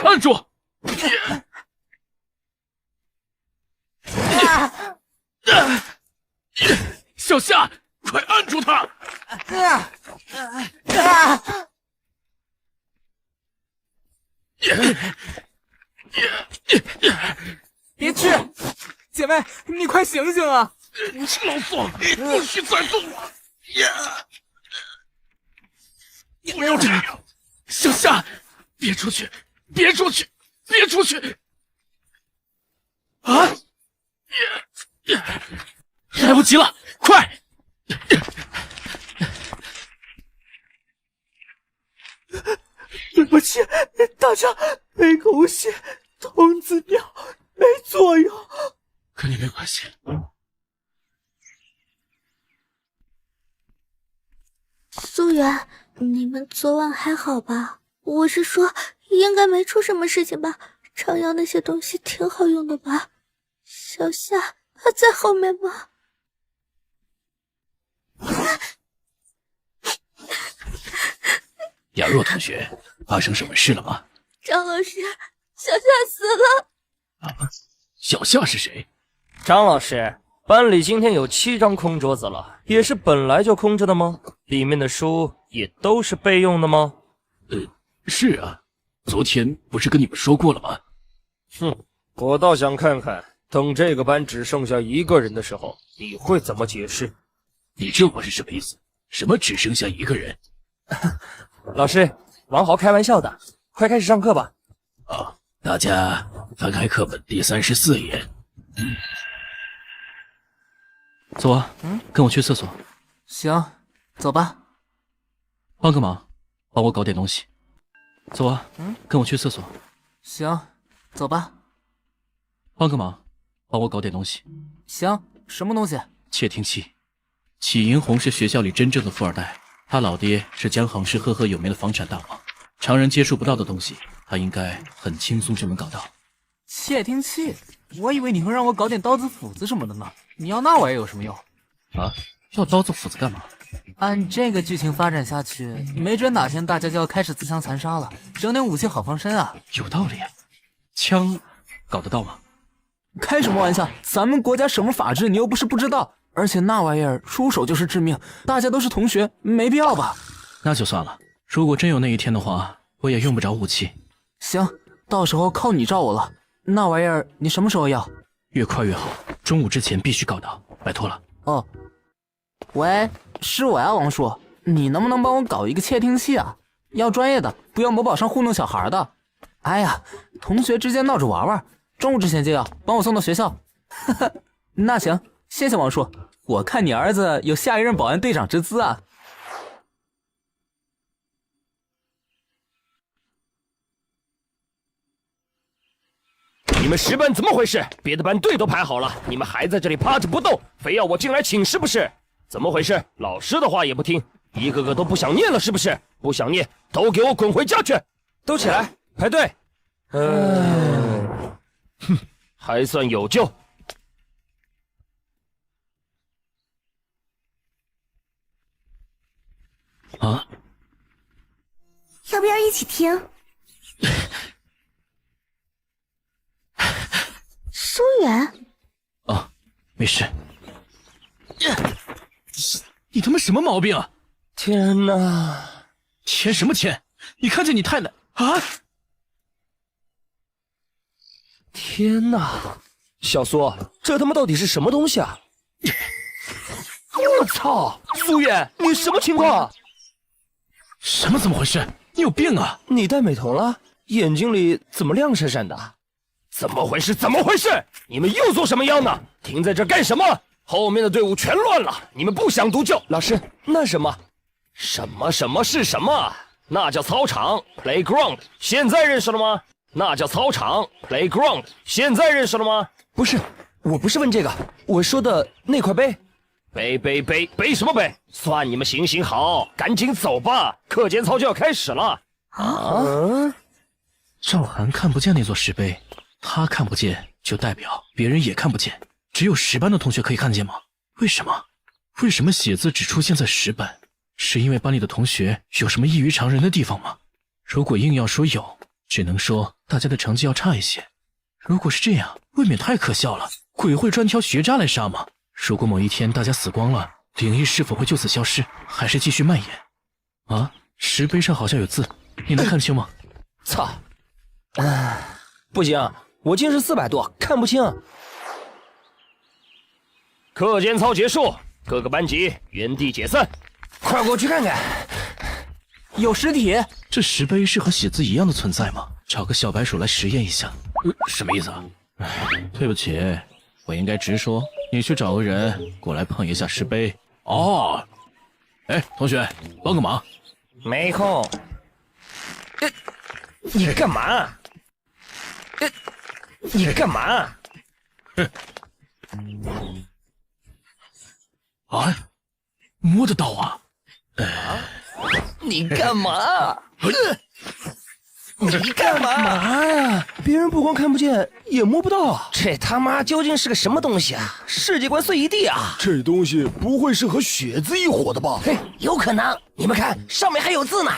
按住！小夏，快按住他！别去！姐妹，你快醒醒啊！老宋，你继续再动！不要这样！小夏，别出去！别出去！别出去！啊！来不及了，快！对不起，大家没狗血，童子尿没作用，跟你没关系。苏远，你们昨晚还好吧？我是说，应该没出什么事情吧？长阳那些东西挺好用的吧？小夏还在后面吗？雅若同学，发生什么事了吗？张老师，小夏死了。啊，小夏是谁？张老师，班里今天有7张空桌子了，也是本来就空着的吗？里面的书也都是备用的吗？是啊，昨天不是跟你们说过了吗？哼，我倒想看看，等这个班只剩下1个人的时候，你会怎么解释？你这话是什么意思？什么只剩下1个人？老师，王豪开玩笑的，快开始上课吧。啊，大家翻开课本第34页。走啊，跟我去厕所。行，走吧。帮个忙，帮我搞点东西。走啊，跟我去厕所。行，走吧。帮个忙，帮我搞点东西。行，什么东西？窃听器。启银红是学校里真正的富二代，他老爹是江杭市赫赫有名的房产大王，常人接触不到的东西，他应该很轻松就能搞到。窃听器？我以为你会让我搞点刀子斧子什么的呢。你要那玩意有什么用？啊？要刀子斧子干嘛？按这个剧情发展下去，没准哪天大家就要开始自相残杀了，整点武器好防身啊。有道理啊。枪搞得到吗？开什么玩笑，咱们国家什么法制你又不是不知道，而且那玩意儿出手就是致命，大家都是同学，没必要吧。那就算了，如果真有那一天的话，我也用不着武器。行，到时候靠你照我了。那玩意儿你什么时候要？越快越好，中午之前必须搞到，拜托了。哦，喂，是我呀，王叔，你能不能帮我搞一个窃听器啊？要专业的，不要某宝上糊弄小孩的。哎呀，同学之间闹着玩玩，中午之前就要，帮我送到学校。呵呵，那行，谢谢王叔。我看你儿子有下一任保安队长之姿啊。你们10班怎么回事？别的班队都排好了，你们还在这里趴着不动，非要我进来请是不是？怎么回事？老师的话也不听，一个个都不想念了是不是？不想念，都给我滚回家去！都起来，排队。哼，还算有救。啊？要不要一起听？舒远，啊，没事。你他妈什么毛病啊！天哪！天什么天？你看见你太奶啊！天哪！小苏，这他妈到底是什么东西啊？我操！苏远，你什么情况？什么？怎么回事？你有病啊！你戴美瞳了？眼睛里怎么亮闪闪的？怎么回事？怎么回事？你们又做什么妖呢？停在这干什么？后面的队伍全乱了，你们不想读就……老师，那什么？什么是什么？那叫操场 playground， 现在认识了吗？那叫操场 playground， 现在认识了吗？不是，我不是问这个，我说的那块碑。背什么背？算你们行行好，赶紧走吧，课间操就要开始了。啊！赵涵看不见那座石碑，他看不见就代表别人也看不见，只有10班的同学可以看见吗？为什么？为什么写字只出现在10班？是因为班里的同学有什么异于常人的地方吗？如果硬要说有，只能说大家的成绩要差一些。如果是这样，未免太可笑了。鬼会专挑学渣来杀吗？如果某一天大家死光了，灵异是否会就此消失，还是继续蔓延？啊，石碑上好像有字，你能看清吗？操！不行，我近视400度，看不清。课间操结束，各个班级原地解散。快过去看看。有实体。这石碑是和写字一样的存在吗？找个小白鼠来实验一下。什么意思啊？对不起，我应该直说，你去找个人过来碰一下石碑。哦，哎，同学，帮个忙。没空。你干嘛？你干嘛？啊，摸得到啊！你干嘛？你干嘛呀？别人不光看不见，也摸不到。这他妈究竟是个什么东西啊？世界观碎一地啊！这东西不会是和血字一伙的吧？嘿，有可能。你们看，上面还有字呢。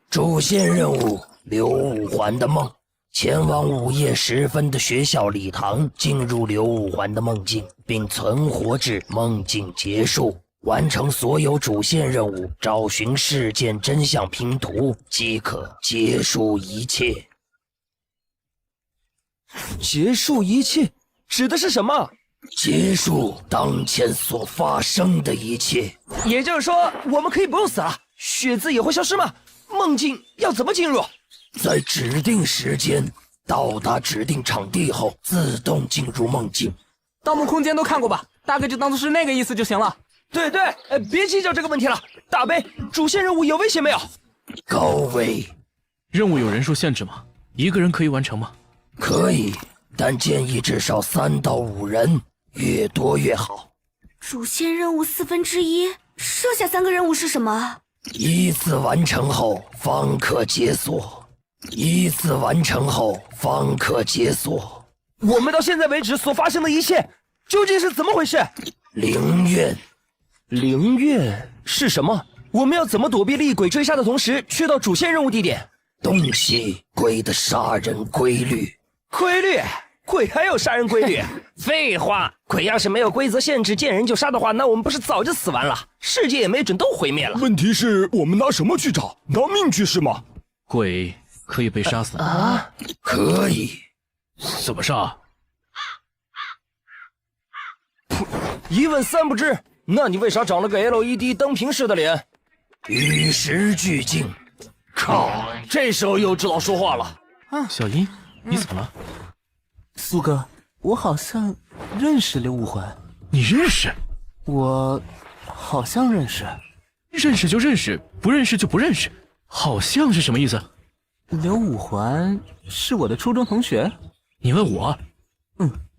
主线任务：刘五环的梦。前往午夜时分的学校礼堂，进入刘五环的梦境，并存活至梦境结束。完成所有主线任务，找寻事件真相拼图，即可结束一切。结束一切指的是什么？结束当前所发生的一切。也就是说，我们可以不用死了，血字也会消失吗？梦境要怎么进入？在指定时间到达指定场地后，自动进入梦境。盗墓空间都看过吧？大概就当做是那个意思就行了。对对，别计较这个问题了。大杯，主线任务有危险没有？高危。任务有人数限制吗？一个人可以完成吗？可以，但建议至少3到5人，越多越好。主线任务1/4，剩下3个任务是什么？依次完成后方可解锁。依次完成后方可解锁。我们到现在为止所发生的一切，究竟是怎么回事？灵院。灵院是什么？我们要怎么躲避厉鬼追杀的同时去到主线任务地点？洞悉鬼的杀人规律。规律？鬼还有杀人规律？废话，鬼要是没有规则限制，见人就杀的话，那我们不是早就死完了，世界也没准都毁灭了。问题是我们拿什么去找？拿命去是吗？鬼可以被杀死啊？可以。怎么杀？一问3不知。那你为啥长了个 LED 灯瓶式的脸？与时俱进。靠，这时候又知道说话了。小英，你怎么了？苏哥，我好像认识刘五环。你认识？我好像认识。认识就认识，不认识就不认识。好像是什么意思？刘五环是我的初中同学。你问我？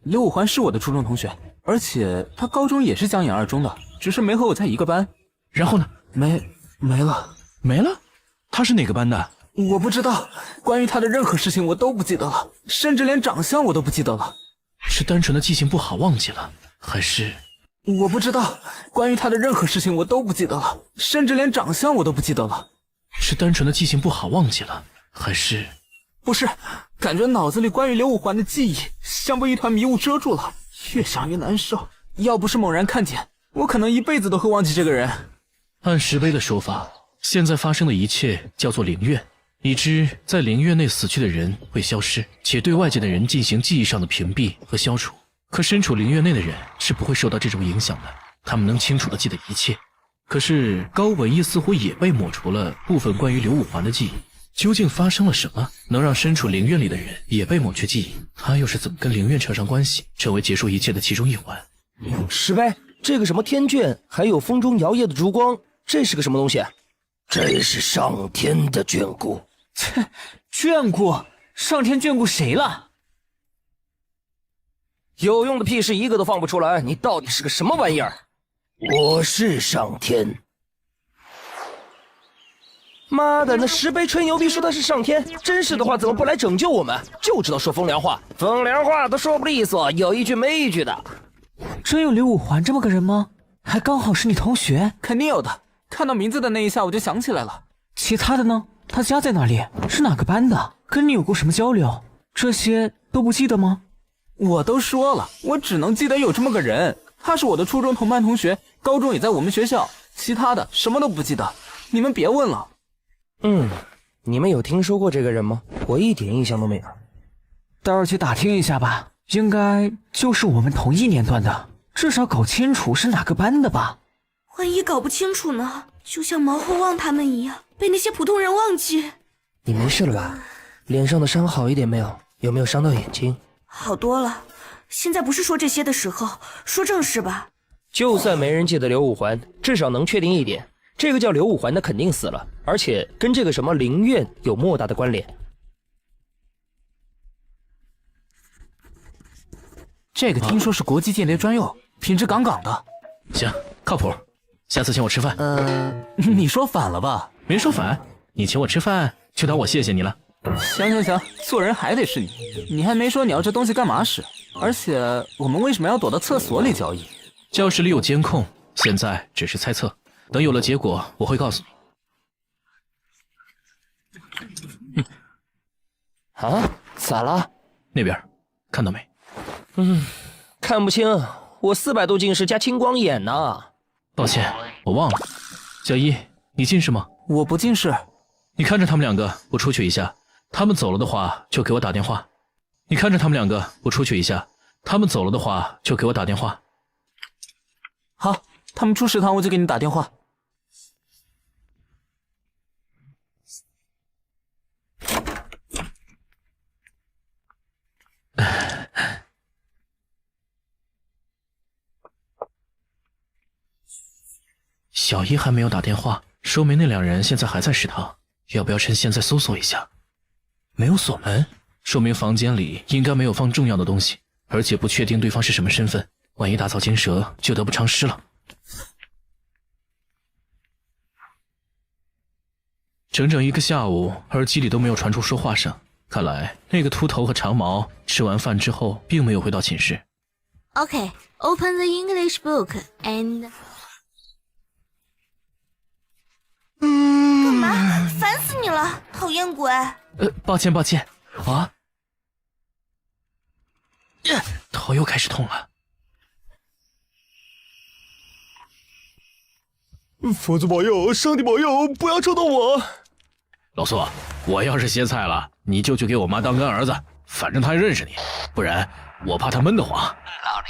刘五环是我的初中同学，而且他高中也是江眼2中的，只是没和我在一个班。然后呢？没了。没了？他是哪个班的？我不知道，关于他的任何事情我都不记得了，甚至连长相我都不记得了。是单纯的记性不好忘记了，还是……我不知道，关于他的任何事情我都不记得了，甚至连长相我都不记得了。是单纯的记性不好忘记了，还是……不是，感觉脑子里关于刘五环的记忆像被一团迷雾遮住了，越想越难受。要不是猛然看见，我可能一辈子都会忘记这个人。按石碑的说法，现在发生的一切叫做灵院，已知在灵院内死去的人会消失，且对外界的人进行记忆上的屏蔽和消除。可身处灵院内的人是不会受到这种影响的，他们能清楚地记得一切。可是高文义似乎也被抹除了部分关于刘五环的记忆。究竟发生了什么，能让身处灵院里的人也被抹去记忆？他又是怎么跟灵院扯上关系，成为结束一切的其中一环？石碑，这个什么天卷，还有风中摇曳的烛光，这是个什么东西？这是上天的眷顾。切，眷顾？上天眷顾谁了？有用的屁事一个都放不出来，你到底是个什么玩意儿？我是上天。妈的，那石碑吹牛逼说他是上天，真是的话怎么不来拯救我们？就知道说风凉话，风凉话都说不利索，有一句没一句的。真有刘五环这么个人吗？还刚好是你同学？肯定有的，看到名字的那一下我就想起来了。其他的呢？他家在哪里？是哪个班的？跟你有过什么交流？这些都不记得吗？我都说了，我只能记得有这么个人，他是我的初中同班同学，高中也在我们学校，其他的什么都不记得。你们别问了。你们有听说过这个人吗？我一点印象都没有。待会儿去打听一下吧，应该就是我们同一年段的，至少搞清楚是哪个班的吧。万一搞不清楚呢？就像毛后旺他们一样，被那些普通人忘记。你没事了吧？脸上的伤好一点没有？有没有伤到眼睛？好多了。现在不是说这些的时候，说正事吧。就算没人记得刘五环，至少能确定一点，这个叫刘五环的肯定死了，而且跟这个什么灵院有莫大的关联。这个听说是国际间谍专用，品质杠杠的。行，靠谱。下次请我吃饭。你说反了吧？没说反，你请我吃饭就当我谢谢你了。行，做人还得是你。你还没说你要这东西干嘛使，而且我们为什么要躲到厕所里交易？教室里有监控，现在只是猜测，等有了结果我会告诉你。啊？咋了？那边看到没？看不清，我400度近视加青光眼呢。抱歉，我忘了。小一，你近视吗？我不近视。你看着他们两个，我出去一下。他们走了的话，就给我打电话。你看着他们两个，我出去一下。他们走了的话，就给我打电话。好，他们出食堂我就给你打电话。小一还没有打电话，说明那两人现在还在食堂。要不要趁现在搜索一下？没有锁门，说明房间里应该没有放重要的东西，而且不确定对方是什么身份，万一打草惊蛇就得不偿失了。整整1个下午，耳机里都没有传出说话声，看来那个秃头和长毛吃完饭之后并没有回到寝室。Okay, open the English book and 干嘛？烦死你了，讨厌鬼！抱歉啊，头又开始痛了。佛祖保佑，上帝保佑，不要抽到我！老苏，我要是歇菜了，你就去给我妈当干儿子，反正她认识你，不然我怕她闷得慌。老李，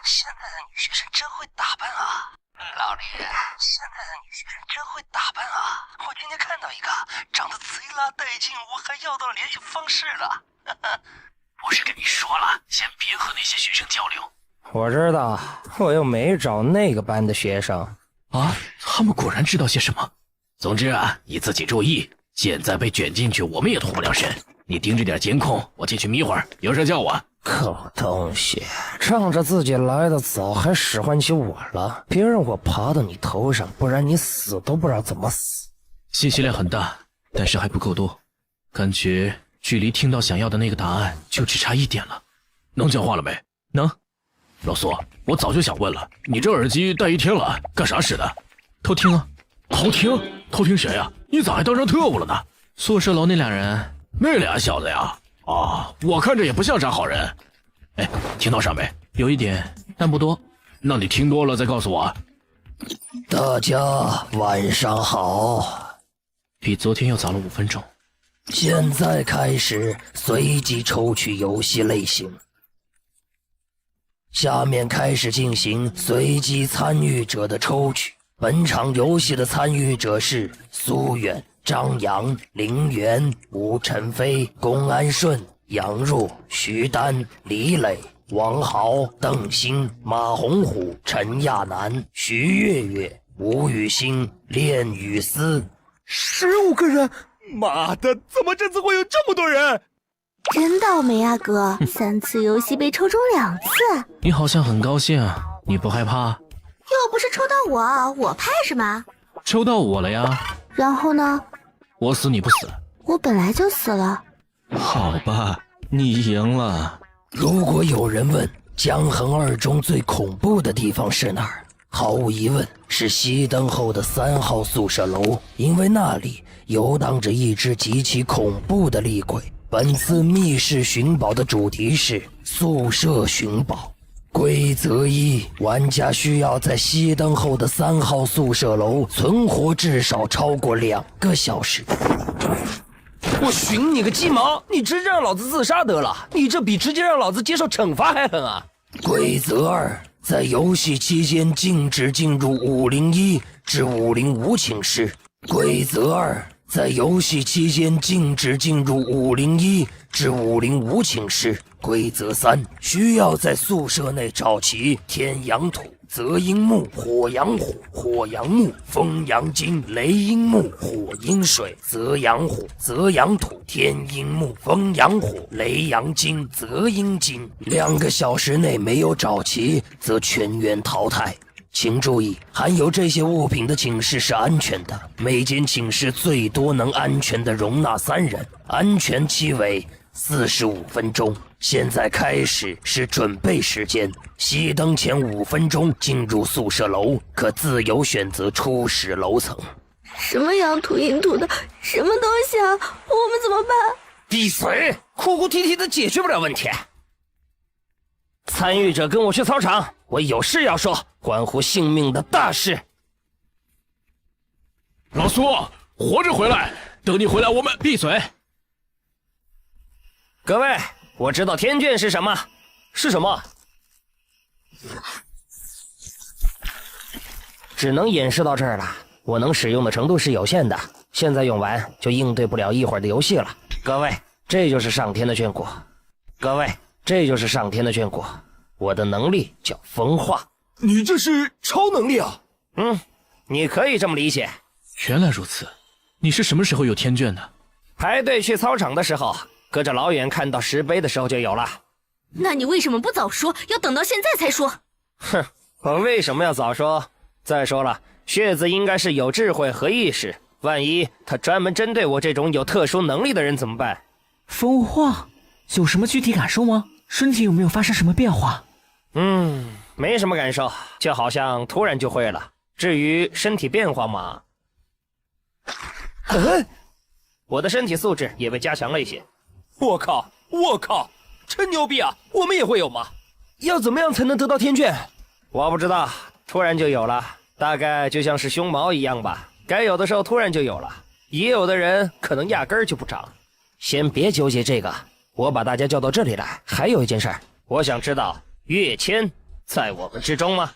现在的女学生真会打扮啊！老李，现在的女学生真会打扮啊！我今天看到一个长得贼拉带劲，我还要到联系方式了。不是跟你说了，先别和那些学生交流。我知道，我又没找那个班的学生啊。他们果然知道些什么。总之啊，你自己注意，现在被卷进去，我们也脱不了身。你盯着点监控，我进去眯会儿，有事叫我。狗东西，仗着自己来得早，还使唤起我了。别让我爬到你头上，不然你死都不知道怎么死。信息量很大，但是还不够多，感觉距离听到想要的那个答案就只差1点了。能讲话了没？能。老苏，我早就想问了，你这耳机戴1天了，干啥使的？偷听啊。偷听？偷听谁啊？你咋还当上特务了呢？宿舍楼那俩人。那俩小子呀？啊，我看着也不像啥好人。哎，听到啥没？有一点，但不多。那你听多了再告诉我。大家晚上好。比昨天又早了5分钟。现在开始随机抽取游戏类型。下面开始进行随机参与者的抽取。本场游戏的参与者是苏远、张扬、林源、吴晨飞、龚安顺、杨若、徐丹、李磊、王豪、邓鑫、马洪虎、陈亚楠、徐月月、吴雨欣、练雨思。15个人，妈的，怎么这次会有这么多人？真倒霉啊哥，3次游戏被抽中2次。你好像很高兴，你不害怕？又不是抽到我怕什么？抽到我了呀。然后呢？我死你不死。我本来就死了。好吧，你赢了。如果有人问江衡2中最恐怖的地方是哪儿，毫无疑问是熄灯后的3号宿舍楼，因为那里游荡着一只极其恐怖的厉鬼。本次密室寻宝的主题是宿舍寻宝。规则1：玩家需要在熄灯后的3号宿舍楼存活至少超过2个小时。我寻你个鸡毛！你直接让老子自杀得了，你这比直接让老子接受惩罚还狠啊！规则2：在游戏期间禁止进入501至505寝室。规则2，在游戏期间禁止进入501至505寝室。规则3，需要在宿舍内找齐天阳土、泽阴木、火阳火、火阳木、风阳金、雷阴木、火阴水、泽阳火、泽阳土、天阴木、风阳火、雷阳金、泽阴金。2个小时内没有找齐，则全员淘汰。请注意，含有这些物品的寝室是安全的，每间寝室最多能安全地容纳3人，安全期为45分钟。现在开始是准备时间，熄灯前5分钟进入宿舍楼，可自由选择初始楼层。什么阳土阴土的，什么东西啊？我们怎么办？闭嘴！哭哭啼啼的解决不了问题。参与者跟我去操场，我有事要说，关乎性命的大事。老苏，活着回来，等你回来我们闭嘴。各位，我知道天卷是什么，是什么？只能演示到这儿了，我能使用的程度是有限的，现在用完就应对不了一会儿的游戏了。各位，这就是上天的眷顾。各位，这就是上天的眷顾。我的能力叫风化。你这是超能力啊？你可以这么理解。原来如此，你是什么时候有天卷的？排队去操场的时候，隔着老远看到石碑的时候就有了。那你为什么不早说，要等到现在才说？哼，我为什么要早说？再说了，血子应该是有智慧和意识，万一他专门针对我这种有特殊能力的人怎么办？风化有什么具体感受吗？身体有没有发生什么变化？没什么感受，就好像突然就会了。至于身体变化嘛，我的身体素质也被加强了一些。我靠，真牛逼啊！我们也会有吗？要怎么样才能得到天卷？我不知道，突然就有了，大概就像是胸毛一样吧，该有的时候突然就有了，也有的人可能压根儿就不长。先别纠结这个，我把大家叫到这里来，还有一件事儿，我想知道跃迁在我们之中吗？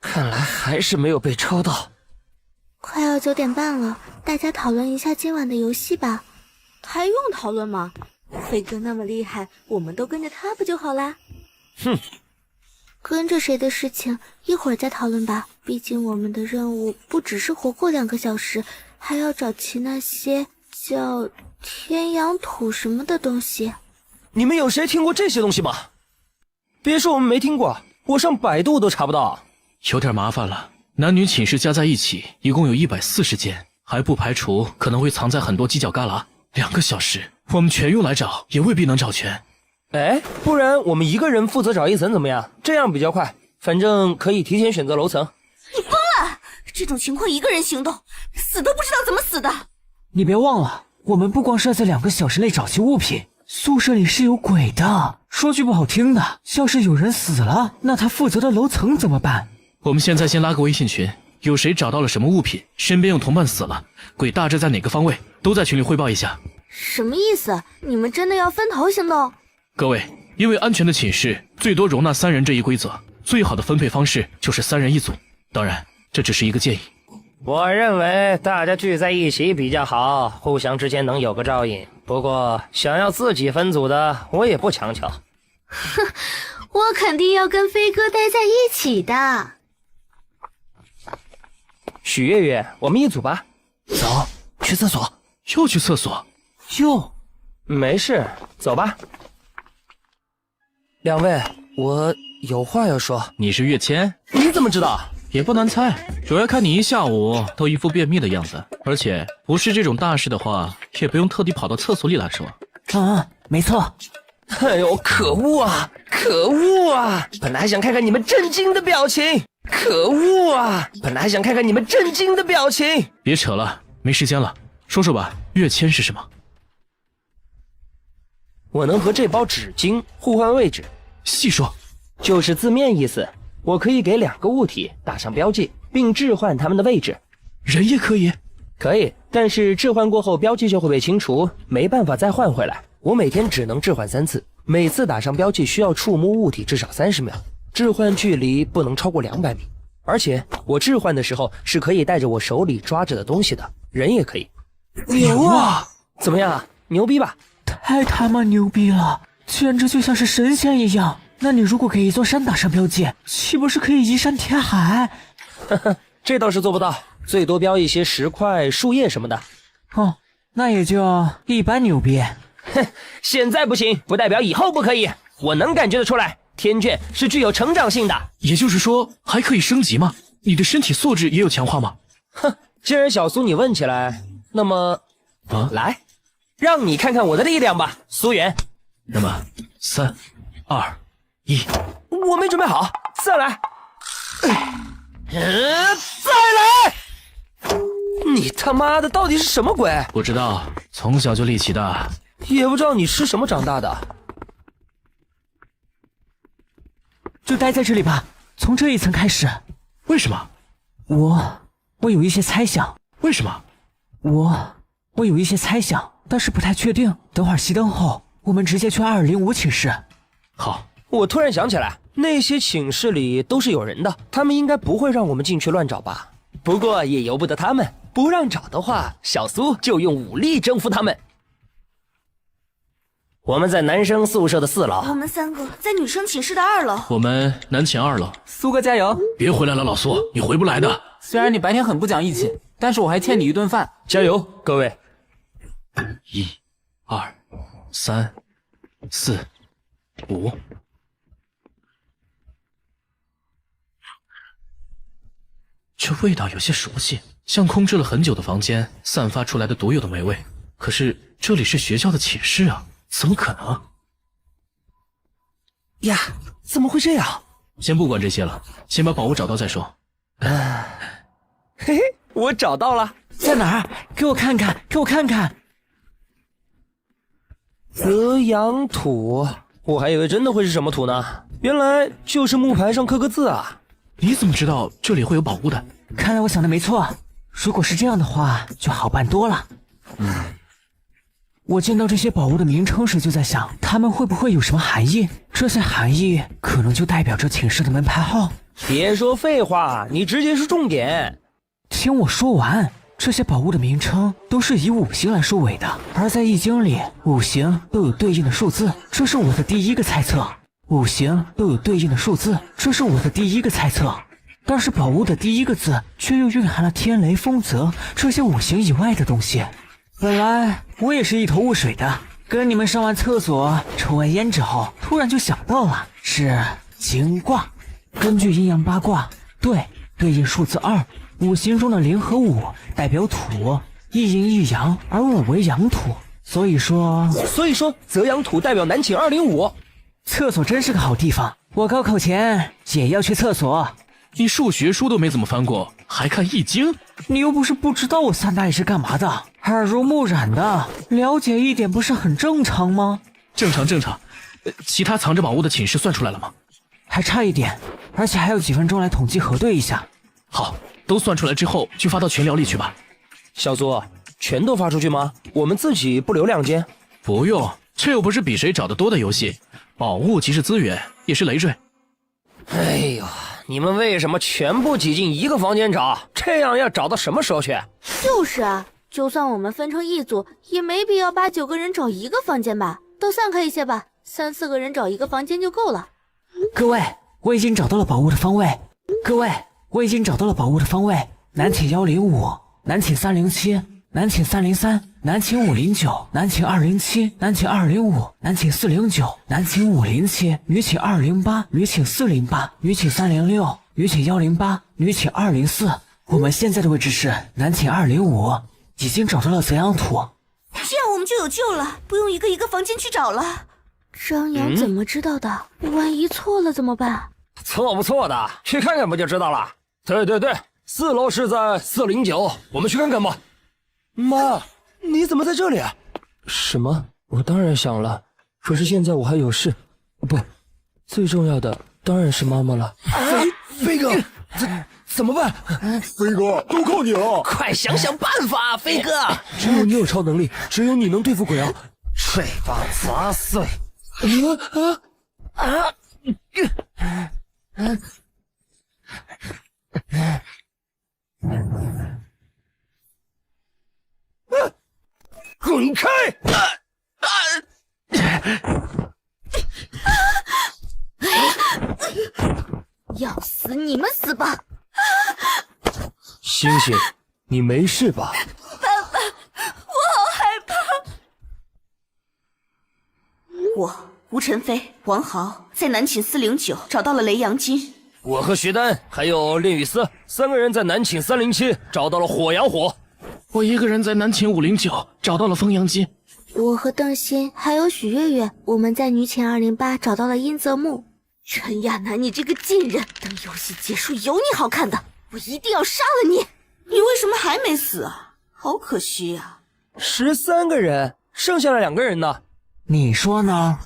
看来还是没有被抽到。快要9点半了，大家讨论一下今晚的游戏吧。还用讨论吗？飞哥那么厉害，我们都跟着他不就好啦？跟着谁的事情一会儿再讨论吧，毕竟我们的任务不只是活过2个小时，还要找齐那些叫天阳土什么的东西。你们有谁听过这些东西吗？别说我们没听过，我上百度都查不到。有点麻烦了，男女寝室加在一起一共有140间，还不排除可能会藏在很多犄角旮旯。2个小时，我们全用来找，也未必能找全。不然我们一个人负责找一层怎么样？这样比较快，反正可以提前选择楼层。你疯了！这种情况一个人行动，死都不知道怎么死的。你别忘了，我们不光是要在2个小时内找齐物品，宿舍里是有鬼的。说句不好听的，要是有人死了，那他负责的楼层怎么办？我们现在先拉个微信群，有谁找到了什么物品，身边有同伴死了，鬼大致在哪个方位，都在群里汇报一下。什么意思？你们真的要分头行动？各位，因为安全的寝室最多容纳3人这一规则，最好的分配方式就是3人一组。当然，这只是一个建议。我认为大家聚在一起比较好，互相之间能有个照应。不过想要自己分组的，我也不强求。哼，我肯定要跟飞哥待在一起的。许月月，我们一组吧。走，去厕所。又去厕所？没事，走吧。2位，我有话要说。你是跃迁？你怎么知道？也不难猜，主要看你一下午都一副便秘的样子，而且不是这种大事的话，也不用特地跑到厕所里来说。没错。哎呦，可恶啊！可恶啊！本来还想看看你们震惊的表情。可恶啊！本来还想看看你们震惊的表情。别扯了，没时间了，说说吧，跃迁是什么？我能和这包纸巾互换位置。细说。就是字面意思，我可以给2个物体打上标记，并置换它们的位置。人也可以？可以，但是置换过后标记就会被清除，没办法再换回来。我每天只能置换3次，每次打上标记需要触摸物体至少30秒，置换距离不能超过200米。而且我置换的时候是可以带着我手里抓着的东西的，人也可以。牛啊！怎么样，牛逼吧？太他妈牛逼了，简直就像是神仙一样。那你如果给一座山打上标记，岂不是可以移山填海？呵呵，这倒是做不到，最多标一些石块、树叶什么的。哦，那也就一般牛逼。哼，现在不行，不代表以后不可以。我能感觉得出来，天卷是具有成长性的。也就是说，还可以升级吗？你的身体素质也有强化吗？哼，既然小苏你问起来，那么，来，让你看看我的力量吧，苏远。那么，3、2、1，我没准备好，再来。再来！你他妈的到底是什么鬼？不知道，从小就力气大，也不知道你吃什么长大的。就待在这里吧，从这一层开始。为什么？我有一些猜想。为什么？我有一些猜想，但是不太确定。等会儿熄灯后，我们直接去2205寝室。好。我突然想起来，那些寝室里都是有人的，他们应该不会让我们进去乱找吧？不过也由不得他们，不让找的话，小苏就用武力征服他们。我们在男生宿舍的4楼，我们3个在女生寝室的2楼。我们男寝2楼。苏哥加油！别回来了，老苏，你回不来的。虽然你白天很不讲义气，但是我还欠你一顿饭。加油，各位！1、2、3、4、5。这味道有些熟悉，像空置了很久的房间散发出来的独有的霉味。可是这里是学校的寝室啊，怎么可能？呀，怎么会这样？先不管这些了，先把宝物找到再说。嘿嘿，我找到了，在哪儿？给我看看，给我看看。泽阳土，我还以为真的会是什么土呢，原来就是木牌上刻个字啊。你怎么知道这里会有宝物的？看来我想的没错，如果是这样的话，就好办多了。我见到这些宝物的名称时，就在想，它们会不会有什么含义？这些含义可能就代表着寝室的门牌号。别说废话，你直接说重点。听我说完，这些宝物的名称都是以5行来收尾的，而在易经里，5行都有对应的数字，这是我的第一个猜测。5行都有对应的数字，这是我的第一个猜测。但是宝物的第一个字却又蕴含了天雷、风泽这些5行以外的东西。本来我也是一头雾水的，跟你们上完厕所抽完烟之后，突然就想到了是金卦。根据阴阳八卦，对应数字2，5行中的0和5代表土，一阴一阳，而5为阳土，所以说泽阳土代表南寝205。厕所真是个好地方，我高考前也要去厕所。你数学书都没怎么翻过，还看易经？你又不是不知道我3大爷是干嘛的，耳濡目染的，了解一点不是很正常吗？正常。其他藏着宝物的寝室算出来了吗？还差一点，而且还有几分钟来统计核对一下。好，都算出来之后就发到群聊里去吧。小苏，全都发出去吗？我们自己不留2间？不用，这又不是比谁找得多的游戏。宝物即是资源，也是累赘。哎呦，你们为什么全部挤进一个房间找？这样要找到什么时候去？就是啊，就算我们分成一组，也没必要8、9个人找一个房间吧，都散开一些吧，3、4个人找一个房间就够了。各位，我已经找到了宝物的方位。南寝105，南寝307，南寝303，南寝509，南寝207，南寝205，南寝409，南寝507，女寝208，女寝408，女寝306，女寝108，女寝204。我们现在的位置是南寝205，已经找到了泽阳土。这样我们就有救了，不用一个一个房间去找了。张扬怎么知道的？万一错了怎么办？错不错的，去看看不就知道了。对，4楼是在409，我们去看看吧。妈，你怎么在这里啊？什么？我当然想了，可是现在我还有事。不，最重要的当然是妈妈了。飞哥，怎么办？飞哥，都靠你了！快想想办法，飞哥！只有你有超能力，只有你能对付鬼啊！睡吧，杂碎！滚开！要死你们死吧！星星，你没事吧？我吴晨飞、王豪在南寝409找到了雷阳金。我和徐丹还有练雨丝3个人在南寝307找到了火阳火。我一个人在南寝509找到了风阳金。我和邓鑫还有许月月，我们在女寝208找到了阴泽木。陈亚楠，你这个贱人！等游戏结束有你好看的，我一定要杀了你！你为什么还没死啊？好可惜啊！13个人，剩下了2个人呢。你说呢？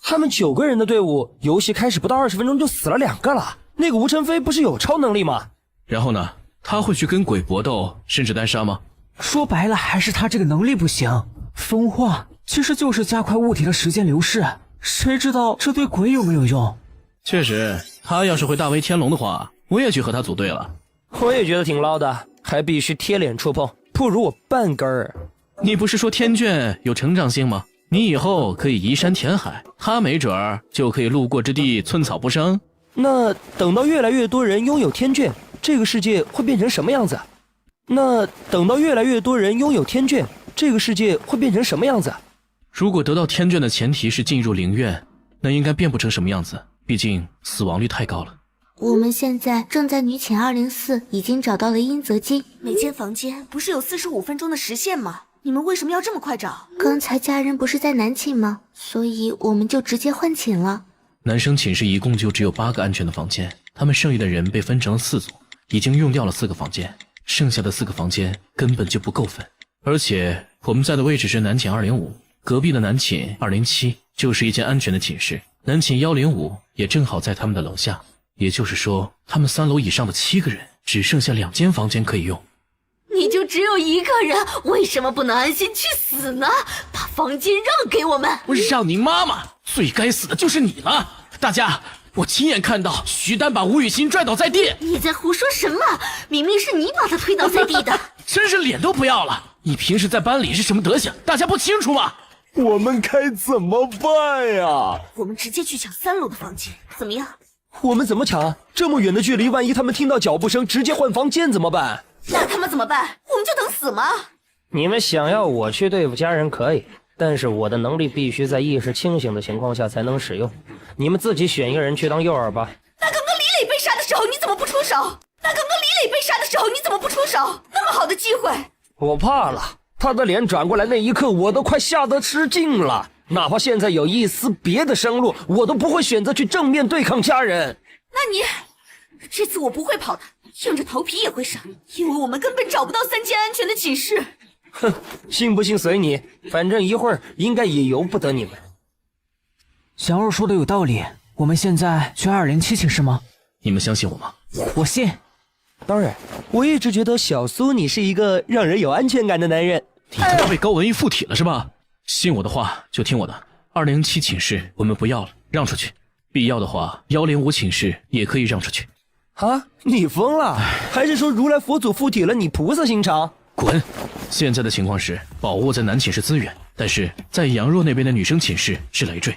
他们9个人的队伍，游戏开始不到20分钟就死了2个了。那个吴晨飞不是有超能力吗？然后呢？他会去跟鬼搏斗，甚至单杀吗？说白了，还是他这个能力不行。风化其实就是加快物体的时间流逝，谁知道这对鬼有没有用？确实，他要是会大威天龙的话，我也去和他组队了。我也觉得挺捞的，还必须贴脸触碰，不如我半根儿。你不是说天眷有成长性吗？你以后可以移山填海，他没准儿就可以路过之地寸草不生。那等到越来越多人拥有天眷，这个世界会变成什么样子？如果得到天眷的前提是进入灵院，那应该变不成什么样子，毕竟死亡率太高了。我们现在正在女寝204，已经找到了阴泽金。每间房间不是有45分钟的时限吗？你们为什么要这么快找？刚才家人不是在男寝吗？所以我们就直接换寝了。男生寝室一共就只有8个安全的房间，他们剩余的人被分成了4组，已经用掉了4个房间，剩下的4个房间根本就不够分。而且我们在的位置是男寝205，隔壁的男寝207就是一间安全的寝室，男寝105也正好在他们的楼下。也就是说，他们3楼以上的7个人只剩下2间房间可以用。你就只有1个人，为什么不能安心去死呢？把房间让给我们！我让你妈妈！最该死的就是你了！大家，我亲眼看到徐丹把吴雨欣拽倒在地。你在胡说什么？明明是你把他推倒在地的。真是脸都不要了！你平时在班里是什么德行，大家不清楚吗？我们该怎么办呀？我们直接去抢3楼的房间，怎么样？我们怎么抢？这么远的距离，万一他们听到脚步声直接换房间怎么办？那他们怎么办？我们就等死吗？你们想要我去对付家人可以，但是我的能力必须在意识清醒的情况下才能使用。你们自己选一个人去当诱饵吧。那刚刚李磊被杀的时候你怎么不出手？那么好的机会，我怕了。他的脸转过来那一刻，我都快吓得失禁了。哪怕现在有一丝别的生路，我都不会选择去正面对抗家人。那你这次我不会跑的，硬着头皮也会上，因为我们根本找不到3间安全的寝室。哼，信不信随你，反正一会儿应该也由不得你们。小二说的有道理，我们现在去207寝室吗？你们相信我吗？我信。当然，我一直觉得小苏你是一个让人有安全感的男人。你他妈被高文艺附体了是吧？信我的话就听我的，207寝室我们不要了，让出去。必要的话，105寝室也可以让出去。啊，你疯了？还是说如来佛祖附体了你菩萨心肠？滚！现在的情况是宝物在男寝室资源，但是在杨若那边的女生寝室是累赘。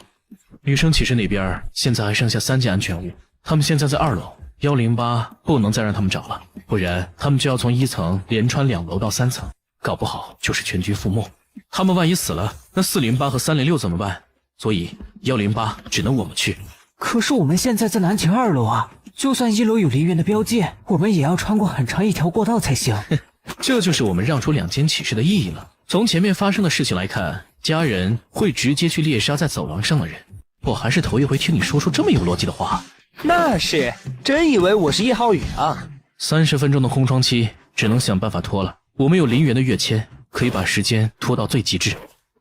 女生寝室那边现在还剩下3件安全物，他们现在在2楼，108不能再让他们找了，不然他们就要从1层连穿2楼到3层，搞不好就是全军覆没。他们万一死了，那408和306怎么办？所以108只能我们去。可是我们现在在男寝2楼啊，就算1楼有陵园的标记，我们也要穿过很长一条过道才行。这就是我们让出2间寝室的意义了。从前面发生的事情来看，家人会直接去猎杀在走廊上的人。我还是头一回听你说出这么有逻辑的话。那是，真以为我是叶浩宇啊。30分钟的空窗期只能想办法拖了。我们有陵园的跃迁，可以把时间拖到最极致。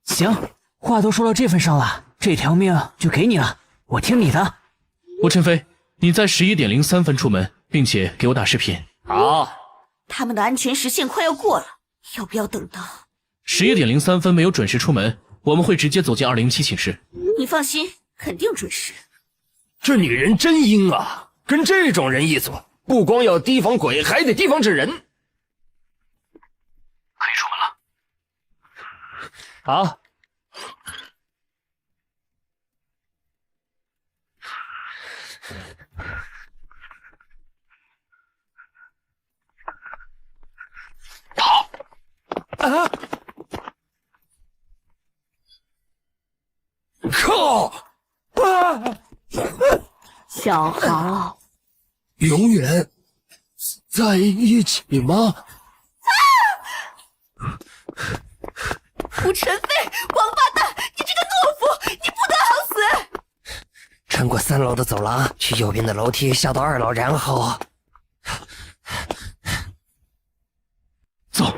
行，话都说到这份上了，这条命就给你了，我听你的。吴晨飞，你在11点03分出门，并且给我打视频。好。他们的安全时限快要过了，要不要等到11点03分没有准时出门，我们会直接走进207寝室。你放心，肯定准时。这女人真阴啊！跟这种人一组，不光要提防鬼，还得提防着人。可以出门了。好。跑！啊！靠！啊！小豪，永远在一起吗？吴晨飞，王八蛋，你这个懦夫，你不得好死！穿过3楼的走廊，去右边的楼梯下到2楼，然后走。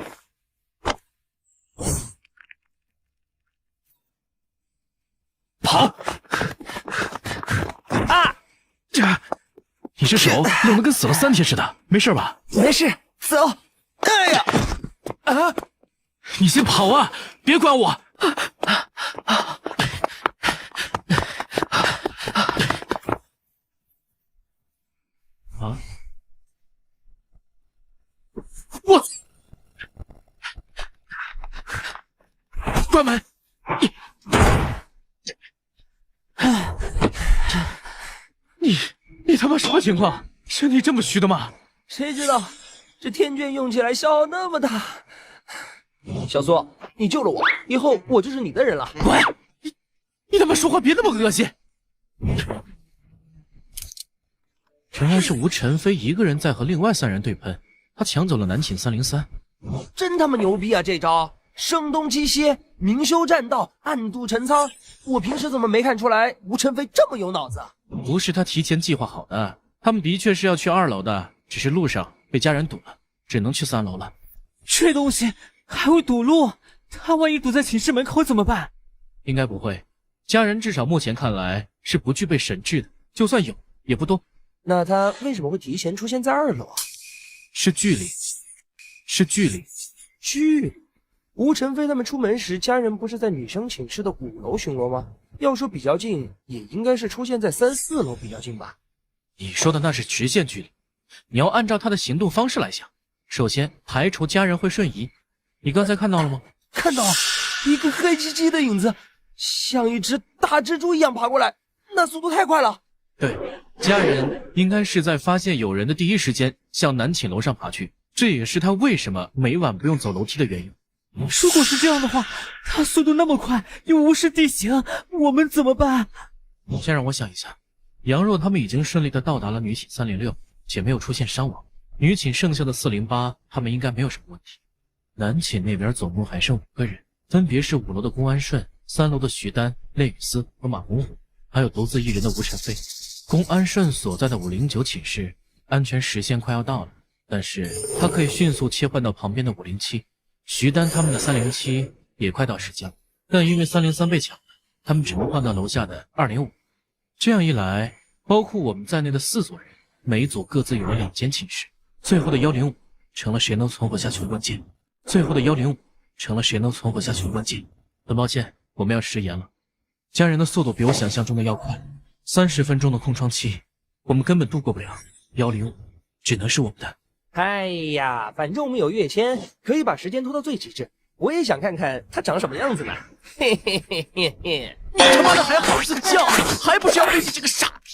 跑！啊！你这手冷得跟死了3天似的，没事吧？没事，走。哎呀！啊！你先跑啊，别管我。啊！我关门！你他妈什么情况？身体这么虚的吗？谁知道这天卷用起来消耗那么大。小苏，你救了我，以后我就是你的人了。滚！你他妈说话别那么恶心！原来是吴晨飞一个人在和另外3人对喷，他抢走了南寝303。真他妈牛逼啊！这招声东击西，明修栈道，暗度陈仓。我平时怎么没看出来吴晨飞这么有脑子啊？不是他提前计划好的，他们的确是要去2楼的，只是路上被家人堵了，只能去3楼了。这东西还会堵路？他万一堵在寝室门口怎么办？应该不会，家人至少目前看来是不具备神智的，就算有也不多。那他为什么会提前出现在2楼啊？是距离。距离。吴晨飞他们出门时，家人不是在女生寝室的5楼巡逻吗？要说比较近，也应该是出现在3、4楼比较近吧？你说的那是直线距离，你要按照他的行动方式来想。首先排除家人会瞬移，你刚才看到了吗？看到，一个黑漆漆的影子，像一只大蜘蛛一样爬过来，那速度太快了。对，家人应该是在发现有人的第一时间向南寝楼上爬去，这也是他为什么每晚不用走楼梯的原因。如果是这样的话，他速度那么快，又无视地形，我们怎么办？先让我想一下，杨若他们已经顺利的到达了女寝306，且没有出现伤亡。女寝剩下的408，他们应该没有什么问题。南寝那边总共还剩5个人，分别是5楼的公安顺、3楼的徐丹、聂雨思和马洪虎，还有独自一人的吴晨飞。公安顺所在的509寝室安全时限快要到了，但是他可以迅速切换到旁边的507。徐丹他们的307也快到时间了，但因为303被抢了，他们只能换到楼下的205。这样一来，包括我们在内的4组人，每组各自有了2间寝室。最后的105成了谁能存活下去的关键。很抱歉，我们要食言了。家人的速度比我想象中的要快，30分钟的空窗期，我们根本度过不了。105只能是我们的。哎呀，反正我们有跃迁，可以把时间拖到最极致。我也想看看他长什么样子呢。嘿嘿嘿嘿嘿！你他妈的还好自叫，还不是要背起这个傻逼？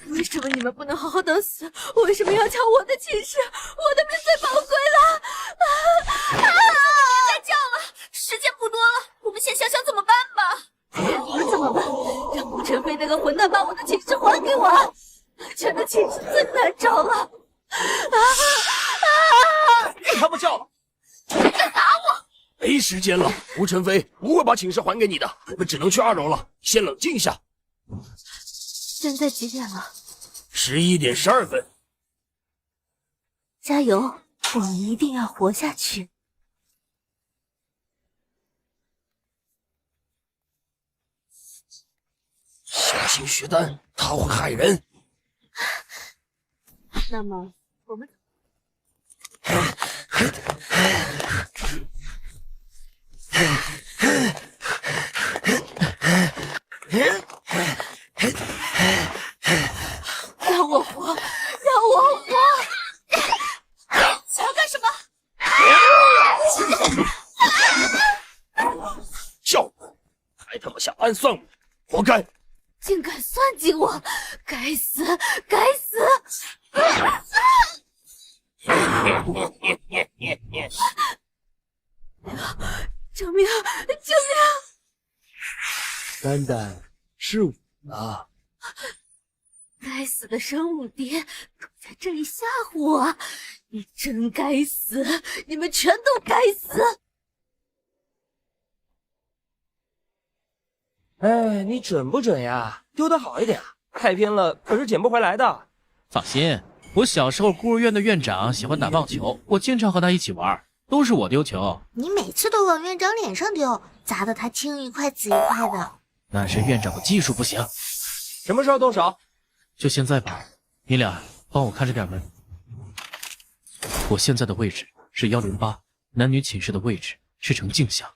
为什么你们不能好好等死？为什么要抢我的寝室？我的命最宝贵了！别再叫了，时间不多了，我们先想想怎么办吧。怎么办？让吴晨飞那个混蛋把我的寝室还给我！真的寝室最难找了。别他妈叫了！别打我！没时间了，吴晨飞不会把寝室还给你的，我们只能去2楼了。先冷静一下。现在几点了？11点12分。加油，我们一定要活下去。小心徐丹，他会害人。那么我们暗算我，活该！竟敢算计我，该死，该死！救命！救命！丹丹，是我啊！该死的生物蝶，躲在这里吓唬我！你真该死！你们全都该死！哎，你准不准呀？丢得好一点，太偏了可是捡不回来的。放心，我小时候孤儿院的院长喜欢打棒球，我经常和他一起玩，都是我丢球。你每次都往院长脸上丢，砸得他青一块紫一块的。那是院长的技术不行。什么时候动手？就现在吧。你俩帮我看着点门。我现在的位置是108，男女寝室的位置是呈镜像。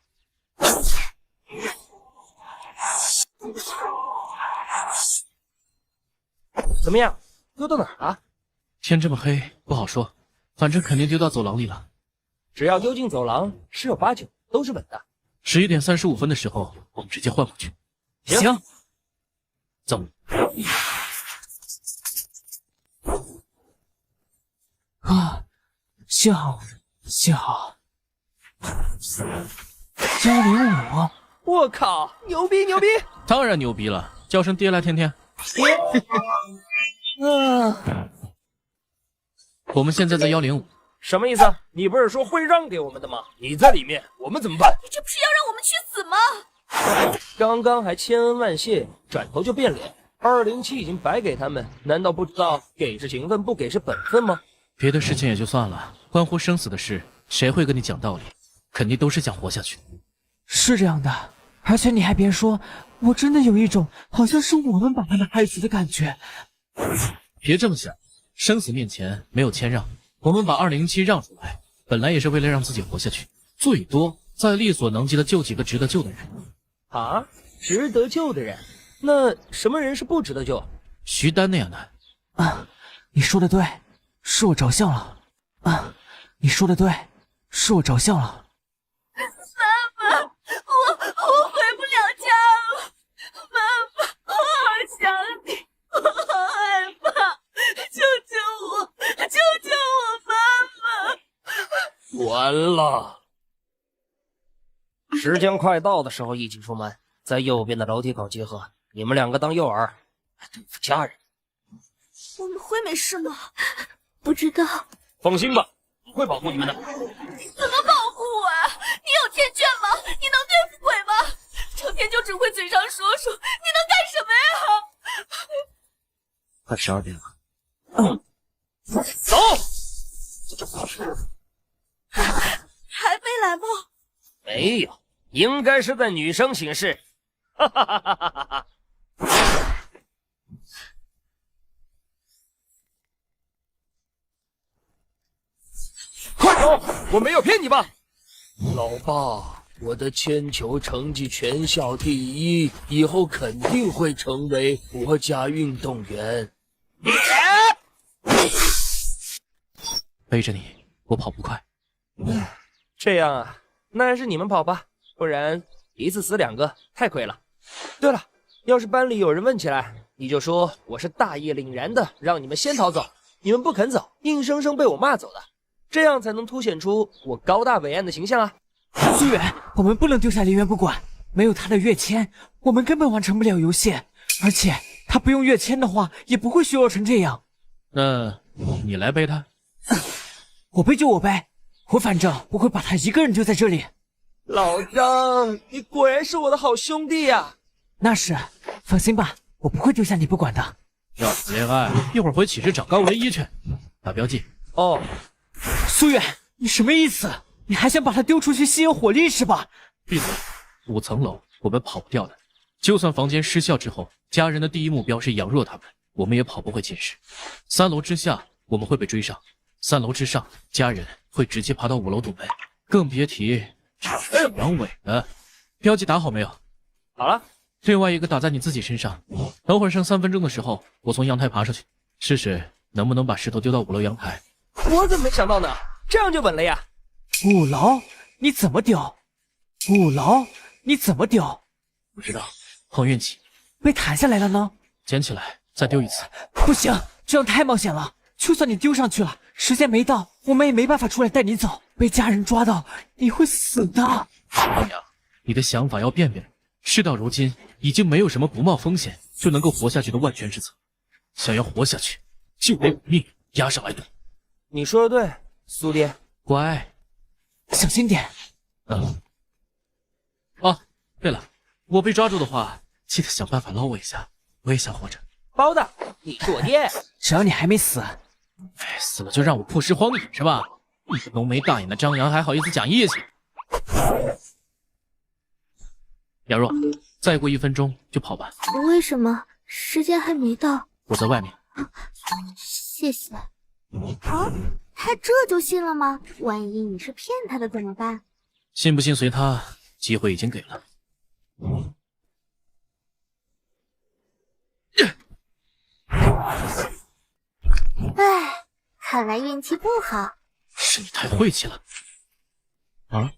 怎么样？丢到哪儿了？天这么黑，不好说，反正肯定丢到走廊里了。只要丢进走廊，十有八九都是稳的。11点35分的时候，我们直接换过去。行，走。啊，幸好105，我靠，牛逼牛逼！当然牛逼了，叫声爹来天天。我们现在在105。什么意思？你不是说会让给我们的吗？你在里面，我们怎么办？你这不是要让我们去死吗？刚刚还千恩万谢，转头就变脸。207已经白给他们，难道不知道给是情分，不给是本分吗？别的事情也就算了，关乎生死的事，谁会跟你讲道理？肯定都是想活下去。是这样的，而且你还别说，我真的有一种好像是我们把他们害死的感觉。别这么想，生死面前没有谦让。我们把207让出来，本来也是为了让自己活下去，最多再力所能及的救几个值得救的人。啊，值得救的人？那什么人是不值得救？徐丹那样难。啊，你说的对，是我着相了。啊，你说的对，是我着相了。妈妈，我回不了家了，妈妈，我好想你，我好害怕，救救我，救救我，妈妈！完了，时间快到的时候一起出门，在右边的楼梯口集合。你们两个当诱饵，对付家人。我们会没事吗？不知道。放心吧，我会保护你们的。怎么保护我啊？你有天眷吗？你能对付鬼吗？成天就只会嘴上说说，你能干什么呀？快12点了。走。还没来吗？没有，应该是在女生寝室。哈哈哈哈哈哈！快走！我没有骗你吧？老爸，我的铅球成绩全校第1，以后肯定会成为国家运动员。背着你，我跑不快。这样啊，那还是你们跑吧，不然一次死2个太亏了。对了，要是班里有人问起来，你就说我是大义凛然的让你们先逃走，你们不肯走，硬生生被我骂走的，这样才能凸显出我高大伟岸的形象啊！苏远，我们不能丢下林渊不管，没有他的跃迁，我们根本完成不了游戏，而且他不用跃迁的话，也不会虚弱成这样。那你来背他？我背就我背，我反正不会把他一个人丢在这里。老张，你果然是我的好兄弟呀！那是，放心吧，我不会丢下你不管的。要谈恋爱，一会儿回寝室找高唯一去，打标记。哦，苏远，你什么意思？你还想把他丢出去吸引火力是吧？闭嘴！5层楼我们跑不掉的，就算房间失效之后，家人的第一目标是养弱他们，我们也跑不回寝室。3楼之下我们会被追上，3楼之上家人会直接爬到5楼堵门，更别提阳痿的。标记打好没有？好了。另外一个打在你自己身上。等会儿剩3分钟的时候，我从阳台爬上去，试试能不能把石头丢到5楼阳台。我怎么没想到呢？这样就稳了呀！5楼？你怎么丢？5楼？你怎么丢？不知道，好运气。被弹下来了呢？捡起来再丢一次。不行，这样太冒险了。就算你丢上去了，时间没到，我们也没办法出来带你走。被家人抓到，你会死的。哎呀，你的想法要变变。事到如今，已经没有什么不冒风险就能够活下去的万全之策。想要活下去，就得命压上来赌。你说的对，苏爹。乖，小心点。哦，对了，我被抓住的话，记得想办法捞我一下，我也想活着。包的，你是我爹。只要你还没死，哎，死了就让我破尸荒野是吧？你个浓眉大眼的张扬还好意思讲义气？杨若，再过1分钟就跑吧。为什么？时间还没到。我在外面。谢谢。啊，他这就信了吗？万一你是骗他的怎么办？信不信随他，机会已经给了。唉，看来运气不好。是你太晦气了。啊，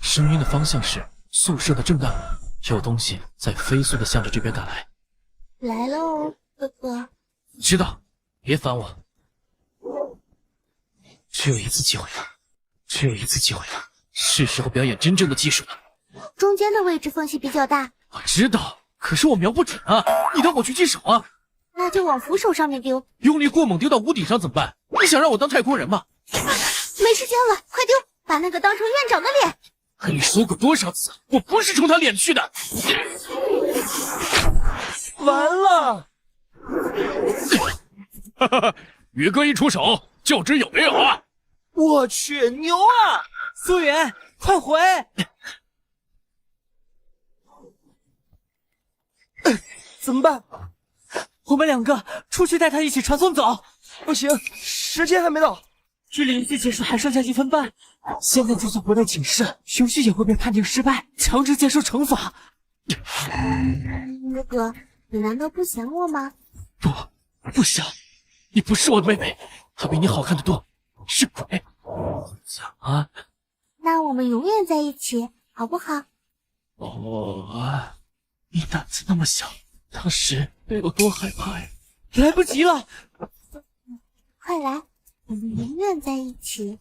声音的方向是宿舍的正大门，有东西在飞速的向着这边赶来。来喽，哥哥。知道，别烦我。只有一次机会了，只有一次机会了，是时候表演真正的技术了。中间的位置缝隙比较大。我知道，可是我瞄不准啊！你当我狙击手啊？那就往扶手上面丢。用力过猛丢到屋顶上怎么办？你想让我当太空人吗？没时间了，快丢！把那个当成院长的脸。跟你说过多少次，我不是冲他脸去的。完了！哈哈，宇哥一出手就知有没有啊！我去，牛啊！苏远，快回！怎么办？我们2个出去带他一起传送走。不行，时间还没到，距离游戏结束还剩下1分半。现在就算不在寝室，游戏也会被判定失败，强制接受惩罚。哥哥，你难道不想我吗？不想。你不是我的妹妹，她比你好看得多，是鬼。啊？那我们永远在一起，好不好？哦，你胆子那么小，当时得有多害怕呀！来不及了，快来，我们永远在一起。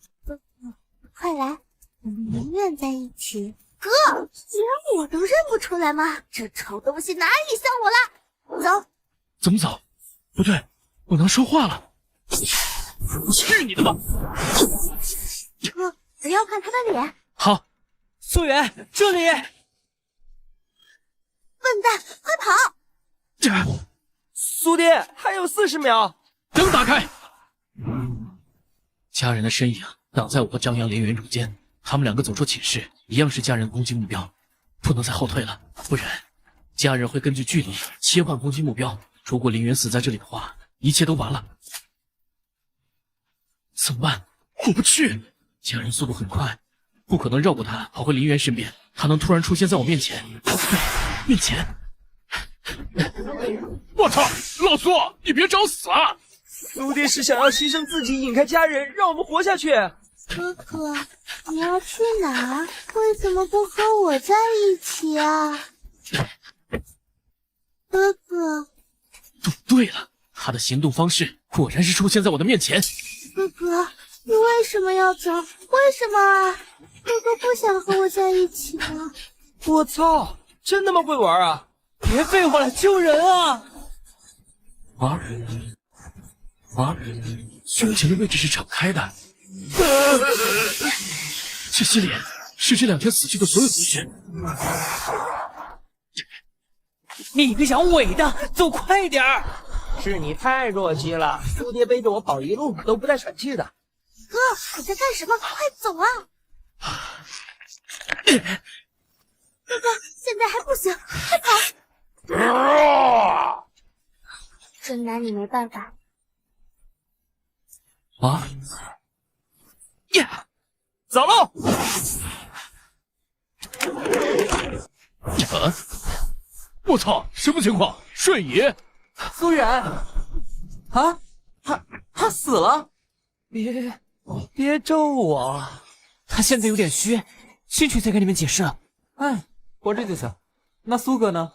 快来，我们永远在一起。哥，连我都认不出来吗？这丑东西哪里像我了？走。怎么走？不对，我能说话了。去你的吧！哥，不要看他的脸。好，苏远，这里。笨蛋，快跑！苏爹，还有40秒。灯打开。家人的身影挡在我和张扬、连元中间，他们2个走出寝室，一样是家人攻击目标，不能再后退了，不然家人会根据距离切换攻击目标。如果林元死在这里的话，一切都完了。怎么办？过不去。家人速度很快，不可能绕过他跑回林元身边，他能突然出现在我面前。面前。我操，老苏，你别找死啊！苏爹是想要牺牲自己引开家人，让我们活下去。哥哥，你要去哪儿？为什么不和我在一起啊？哥哥。赌对了，他的行动方式果然是出现在我的面前。哥哥，你为什么要走？为什么啊？哥哥不想和我在一起吗？我操，真他妈会玩啊！别废话了，救人啊！胸前的位置是敞开的。这些脸是这2天死去的所有同学。你个阳痿的，走快点儿！是你太弱鸡了，苏爹背着我跑一路都不带喘气的。哥，你在干什么？快走啊！哥哥，现在还不行，快跑！真拿你没办法。啊！呀，走喽！我操，什么情况？瞬移？苏远，啊，他死了？别咒我，他现在有点虚，进去再跟你们解释。哎，活着就行。那苏哥呢？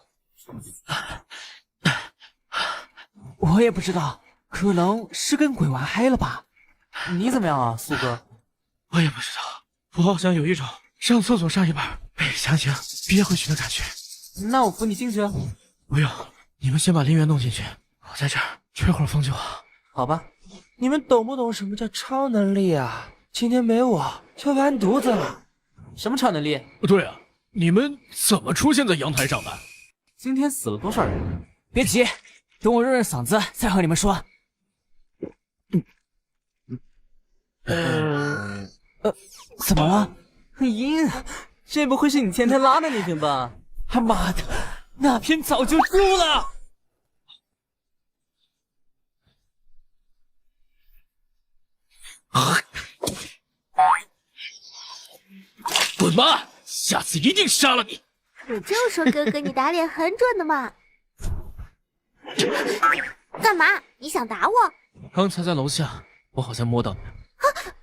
我也不知道，可能是跟鬼玩嗨了吧。你怎么样啊，苏哥？我也不知道，我好像有一种上厕所上一半被强行憋回去的感觉。那我扶你进去。不用，你们先把林源弄进去，我在这儿吹会儿风就好。好吧。你们懂不懂什么叫超能力啊？今天没我就完犊子了。什么超能力？对啊，你们怎么出现在阳台上的？今天死了多少人？别急，等我润润嗓子再和你们说。怎么了？咦，这不会是你前天拉的那瓶吧？他妈的，那瓶早就丢了。滚吧！下次一定杀了你！我就说哥哥你打脸很准的嘛。干嘛？你想打我？刚才在楼下，我好像摸到你。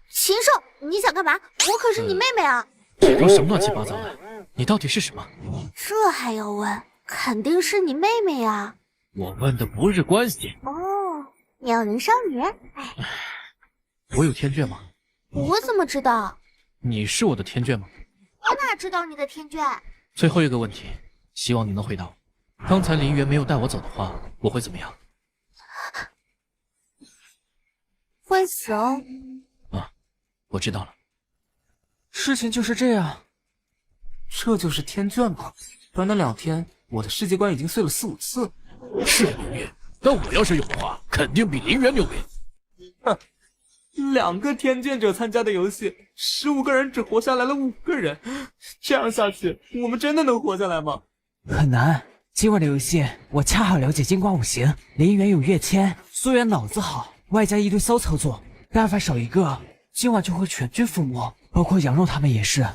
禽兽，你想干嘛？我可是你妹妹啊！这都什么乱七八糟的？你到底是什么？这还要问？肯定是你妹妹呀！我问的不是关系。哦，鸟人少女。哎，我有天眷吗？我怎么知道？你是我的天眷吗？我哪知道你的天眷？最后一个问题，希望你能回答我。刚才林源没有带我走的话，我会怎么样？会死哦。啊，我知道了。事情就是这样。这就是天眷吗？短短2天，我的世界观已经碎了4、5次。是牛逼，但我要是有的话，肯定比林源牛逼。哼，2个天眷者参加的游戏，15个人只活下来了5个人，这样下去，我们真的能活下来吗？很难。今晚的游戏，我恰好了解金瓜五行，林源有跃迁，苏源脑子好，外加一堆骚操作，办法少一个，今晚就会全军覆没，包括羊肉他们也是。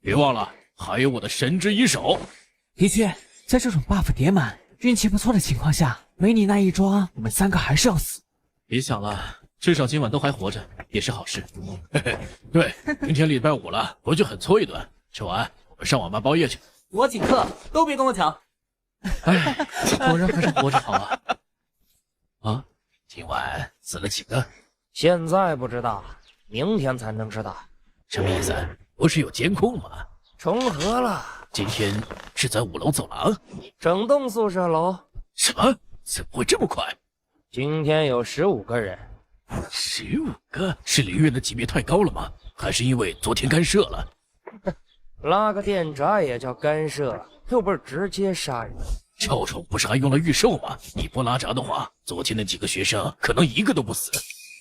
别忘了，还有我的神之一手。的确，在这种 buff 叠满、运气不错的情况下，没你那一装，我们3个还是要死。别想了，至少今晚都还活着，也是好事。嘿嘿，对，明天礼拜5了，回去狠搓一顿，吃完我们上网吧包夜去。我请客，都别跟我抢。哎，果然还是活着好啊！啊，今晚死了几个？现在不知道，明天才能知道。什么意思？不是有监控吗？重合了。今天是在5楼走廊，整栋宿舍楼。什么？怎么会这么快？今天有15个人。15个？是林源的级别太高了吗？还是因为昨天干涉了？拉个电闸也叫干涉，又不是直接杀人。臭虫不是还用了预售吗？你不拉闸的话，昨天那几个学生可能1个都不死。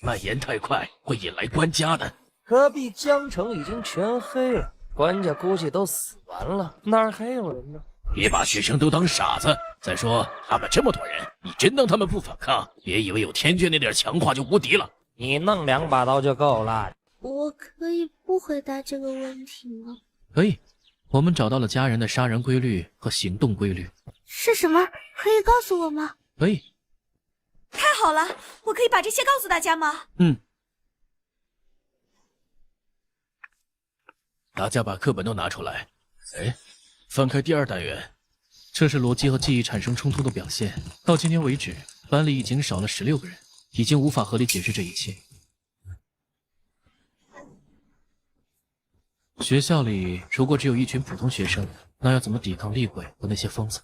蔓延太快会引来官家的。隔壁江城已经全黑了，官家估计都死完了，哪儿还有人呢？别把学生都当傻子。再说他们这么多人，你真当他们不反抗？别以为有天眷那点强化就无敌了。你弄2把刀就够了。我可以不回答这个问题吗？可以，我们找到了家人的杀人规律和行动规律。是什么？可以告诉我吗？可以。太好了，我可以把这些告诉大家吗？大家把课本都拿出来。哎，翻开第2单元。这是逻辑和记忆产生冲突的表现。到今天为止，班里已经少了16个人，已经无法合理解释这一切。学校里如果只有一群普通学生，那要怎么抵抗厉鬼和那些疯子？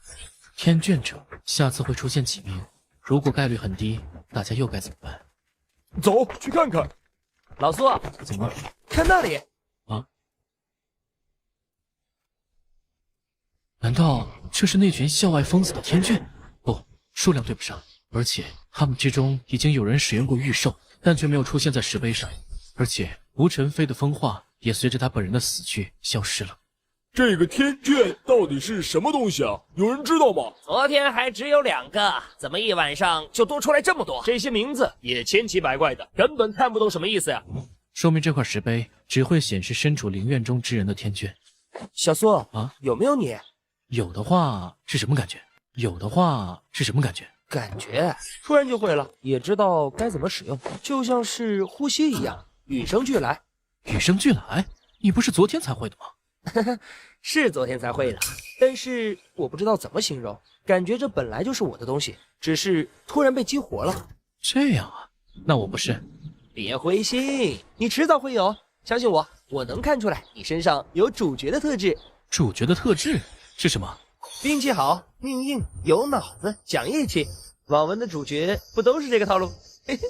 天眷者下次会出现几名？如果概率很低，大家又该怎么办？走去看看。老苏，怎么？看那里啊？难道这是那群校外疯子的天眷？不，数量对不上，而且他们之中已经有人使用过御兽，但却没有出现在石碑上，而且吴晨飞的风化也随着他本人的死去消失了。这个天眷到底是什么东西啊？有人知道吗？昨天还只有2个，怎么一晚上就多出来这么多？这些名字也千奇百怪的，根本看不懂什么意思呀。说明这块石碑只会显示身处灵院中之人的天眷。小苏啊，有没有你？有的话是什么感觉？有的话是什么感觉？感觉突然就会了，也知道该怎么使用，就像是呼吸一样，与生俱来。与生俱来？你不是昨天才会的吗？是昨天才会的，但是我不知道怎么形容，感觉这本来就是我的东西，只是突然被激活了。这样啊，那我不是。别灰心，你迟早会有，相信我，我能看出来你身上有主角的特质。主角的特质是什么？运气好，命硬，有脑子，讲义气。网文的主角不都是这个套路？嘿嘿。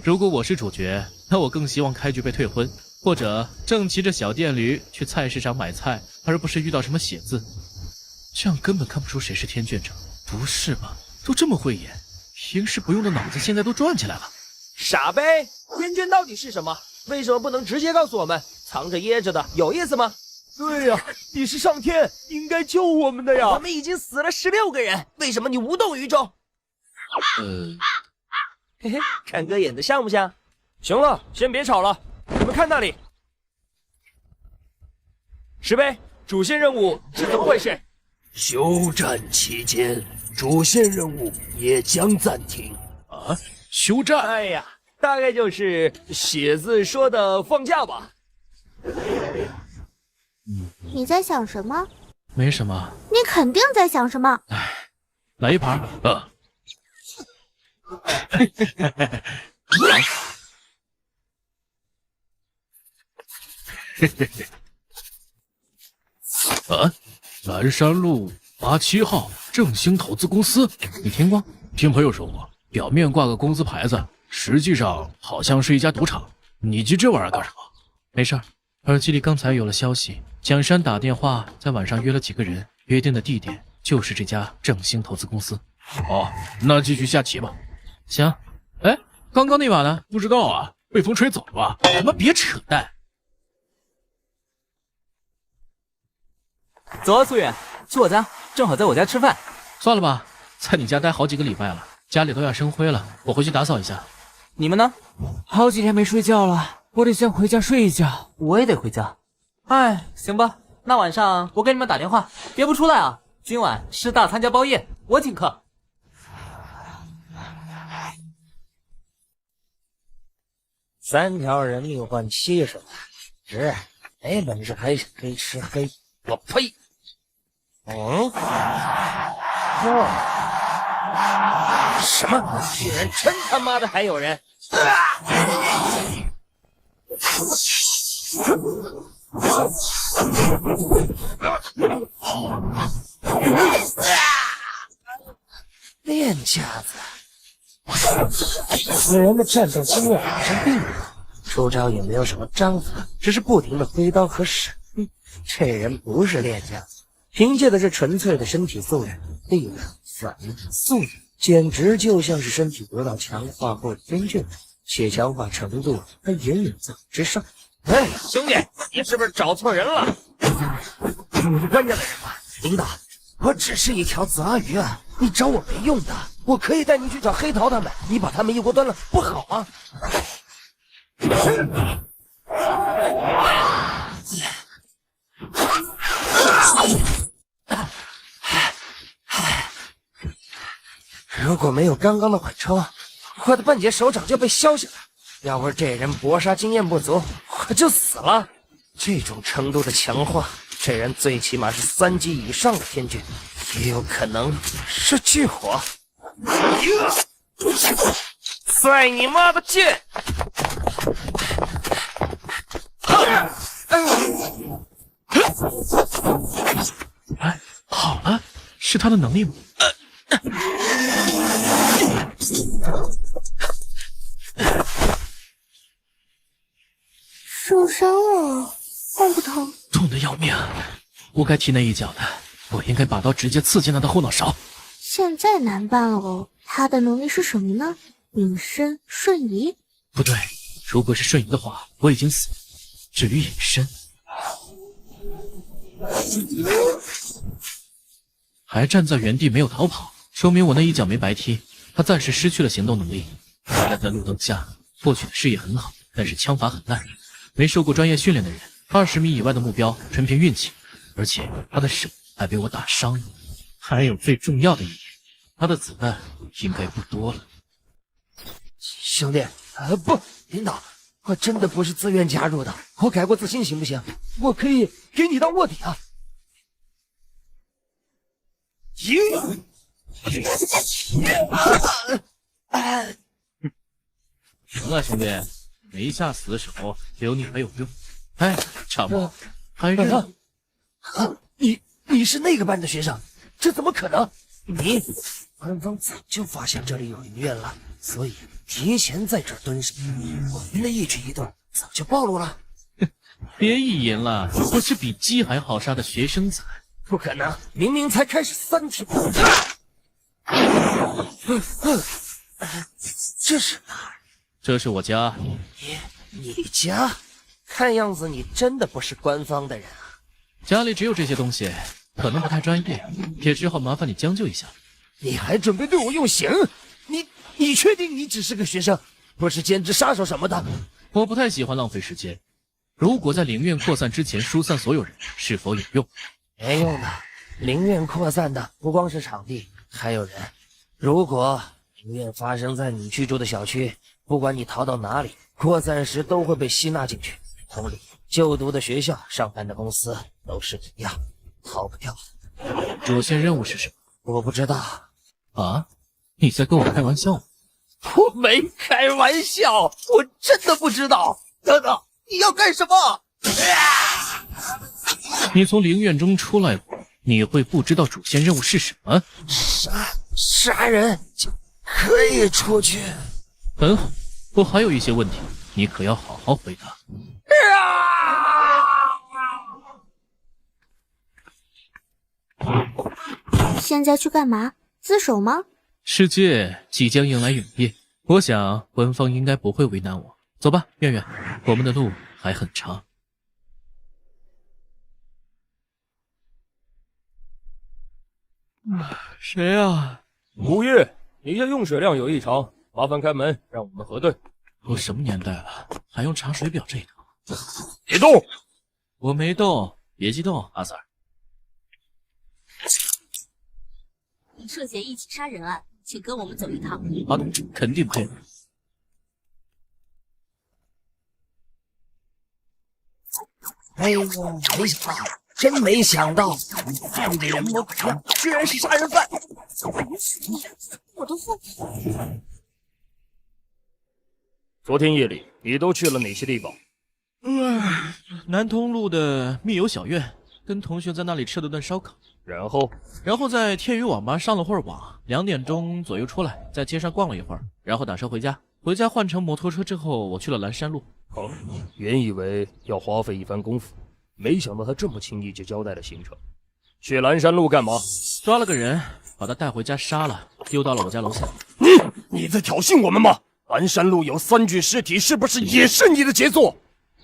如果我是主角，那我更希望开局被退婚，或者正骑着小电驴去菜市场买菜，而不是遇到什么血字。这样根本看不出谁是天卷者。不是吧？都这么会演，平时不用的脑子现在都转起来了。傻呗，天卷到底是什么？为什么不能直接告诉我们？藏着掖着的有意思吗？对呀，你是上天，应该救我们的呀！我们已经死了16个人，为什么你无动于衷？嘿嘿，看哥演的像不像？行了，先别吵了，你们看那里。石碑，主线任务是怎么回事？休战期间，主线任务也将暂停。啊？休战？哎呀，大概就是写字说的放假吧。你在想什么？没什么。你肯定在想什么？来一盘。南山路87号正兴投资公司，你听过？听朋友说过，表面挂个公司牌子，实际上好像是一家赌场。你记这玩意儿干什么？没事儿，耳机里刚才有了消息，蒋山打电话在晚上约了几个人，约定的地点就是这家正兴投资公司。哦，那继续下棋吧。行。哎，刚刚那把呢？不知道啊，被风吹走了吧？他妈别扯淡！走啊，苏远，去我家，正好在我家吃饭。算了吧，在你家待好几个礼拜了，家里都要生灰了，我回去打扫一下。你们呢？好几天没睡觉了，我得先回家睡一觉。我也得回家。哎，行吧，那晚上我给你们打电话，别不出来啊！今晚是大参加包夜，我请客。3条人命换70万，是没本事还黑吃黑，我呸！什么？居然真他妈的还有人！练家子，此人的战斗经验好像并不好，出招也没有什么章法，只是不停的挥刀和闪。这人不是练家子，凭借的是纯粹的身体素质，力量、反应、速度，简直就像是身体得到强化后的天卷，且强化程度还远远在我之上。哎，兄弟，你是不是找错人了？你是关家的人吗？领导，我只是一条杂鱼啊，你找我没用的，我可以带你去找黑桃他们，你把他们一锅端了，不好吗？如果没有刚刚的缓冲，我的半截手掌就被削下来。要不是这人搏杀经验不足，我就死了。这种程度的强化，这人最起码是3级以上的天军，也有可能是巨火。在你妈的剑！哎，好了，是他的能力吗？受伤了，痛不痛？痛得要命，不该踢那一脚的，我应该把刀直接刺进他的后脑勺。现在难办了，他的能力是什么呢？隐身、瞬移？不对，如果是瞬移的话，我已经死了。至于隐身，还站在原地没有逃跑，说明我那一脚没白踢。他暂时失去了行动能力，站在路灯下，获取的视野很好，但是枪法很烂。没受过专业训练的人，20米以外的目标纯凭运气，而且他的手还被我打伤了。还有最重要的一点，他的子弹应该不多了。兄弟，不，领导，我真的不是自愿加入的，我改过自新行不行？我可以给你当卧底啊！行了，兄弟，没下死手，留你没有用。哎，长毛，还认你是那个班的学生？这怎么可能？官方早就发现这里有医院了，所以提前在这儿蹲守。我们的一举一动早就暴露了。别意淫了，我是比鸡还好杀的学生仔。不可能，明明才开始3天。这是我家。你家？看样子你真的不是官方的人啊。家里只有这些东西，可能不太专业，也只好麻烦你将就一下。你还准备对我用刑？你确定你只是个学生，不是兼职杀手什么的？我不太喜欢浪费时间。如果在灵院扩散之前疏散所有人，是否有用？没用的。灵院扩散的不光是场地，还有人。如果灵院发生在你居住的小区，不管你逃到哪里，扩散时都会被吸纳进去。同理，就读的学校、上班的公司都是一样，逃不掉的。主线任务是什么？我不知道。啊？你在跟我开玩笑吗？我没开玩笑，我真的不知道。等等，你要干什么？你从灵院中出来过，你会不知道主线任务是什么？杀人就可以出去。很好，我还有一些问题，你可要好好回答。现在去干嘛？自首吗？世界即将迎来永夜，我想官方应该不会为难我。走吧，苑苑，我们的路还很长。谁啊？吴越，你家用水量有异常，麻烦开门，让我们核对。都什么年代了，还用查水表这一套？别动！我没动，别激动，阿 Sir。你涉嫌一起杀人案，请跟我们走一趟。好的，肯定配合。哎呦，没想到，看着人模鬼样，居然是杀人犯！我的父母。昨天夜里你都去了哪些地方？南通路的密友小院，跟同学在那里吃了顿烧烤，然后在天宇网吧上了会儿网，2点钟左右出来，在街上逛了一会儿，然后打车回家。回家换成摩托车之后，我去了蓝山路。好，原以为要花费一番功夫，没想到他这么轻易就交代了行程。去蓝山路干嘛？抓了个人，把他带回家杀了，丢到了我家楼下。你在挑衅我们吗？蓝山路有3具尸体，是不是也是你的杰作？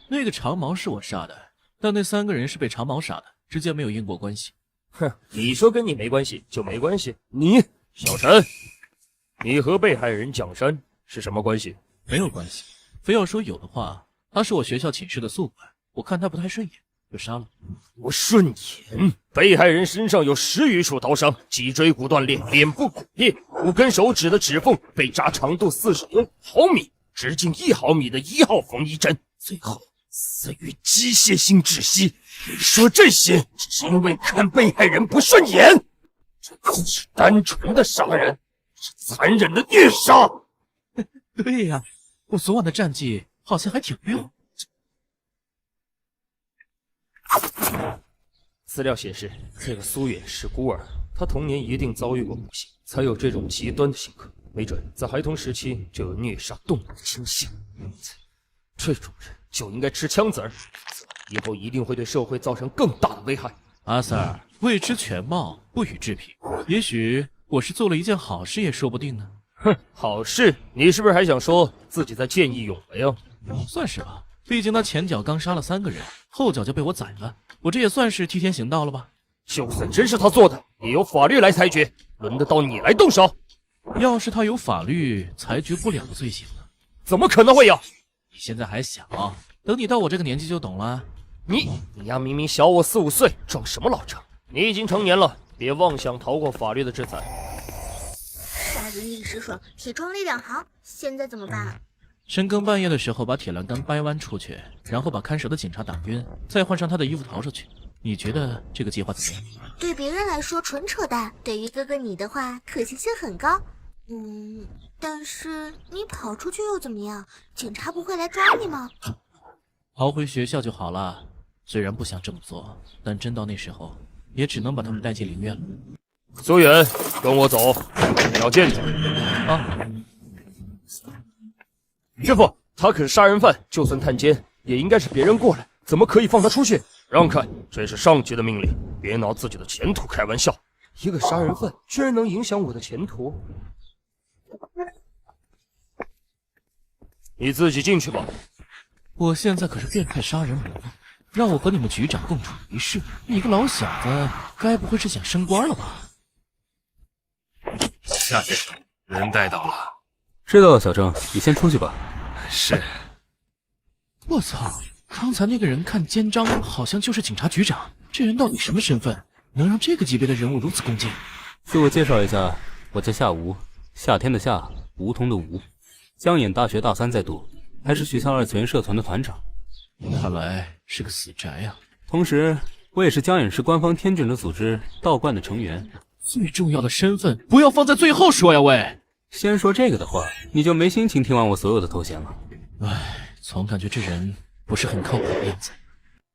那个长毛是我杀的，但那3个人是被长毛杀的，之间没有因果关系。哼，你说跟你没关系就没关系。你小陈，你和被害人蒋山是什么关系？没有关系。非要说有的话，他是我学校寝室的宿管，我看他不太顺眼，就杀了。不顺眼？被害人身上有10余处刀伤，脊椎骨断裂，脸部骨裂，5根手指的指缝被扎长度45毫米，直径1毫米的1号缝衣针，最后死于机械性窒息。你说这些只是因为看被害人不顺眼？这不是单纯的杀人，是残忍的虐杀。对呀，我昨晚的战绩好像还挺溜。资料显示，这个苏远是孤儿，他童年一定遭遇过不幸，才有这种极端的性格。没准在孩童时期就有虐杀动物的倾向。这种人就应该吃枪子儿，以后一定会对社会造成更大的危害。阿 Sir， 未知全貌，不予置评。也许我是做了一件好事，也说不定呢。哼，好事？你是不是还想说自己在见义勇为啊？算是吧，毕竟他前脚刚杀了3个人，后脚就被我宰了，我这也算是替天行道了吧？就算真是他做的，也由法律来裁决，轮得到你来动手？要是他有法律裁决不了的罪行呢？怎么可能会有？你现在还小，等你到我这个年纪就懂了。你呀，明明小我4、5岁，装什么老成？你已经成年了，别妄想逃过法律的制裁。杀人一时爽，铁窗泪2行，现在怎么办？深更半夜的时候把铁栏杆掰弯出去，然后把看守的警察打晕，再换上他的衣服逃出去。你觉得这个计划怎么样？对别人来说纯扯淡，对于哥哥你的话可行性很高。但是你跑出去又怎么样？警察不会来抓你吗？逃回学校就好了。虽然不想这么做，但真到那时候，也只能把他们带进陵院了。苏远，跟我走，你要见他。啊，师傅，他可是杀人犯，就算探监，也应该是别人过来，怎么可以放他出去？让开，这是上级的命令，别拿自己的前途开玩笑。一个杀人犯居然能影响我的前途？你自己进去吧。我现在可是变态杀人魔，让我和你们局长共处一室，你个老小子，该不会是想升官了吧？夏先生，人带到了。知道了，小郑，你先出去吧。是。我操！刚才那个人看肩章，好像就是警察局长。这人到底什么身份，能让这个级别的人物如此恭敬？自我介绍一下，我叫夏无，夏天的夏，梧桐的梧，江兖大学大3在读，还是学校2次元社团的团长。看来是个死宅啊！同时，我也是江兖市官方天卷者组织道观的成员。最重要的身份不要放在最后说呀，喂！先说这个的话，你就没心情听完我所有的头衔了。唉，总感觉这人不是很靠谱的样子。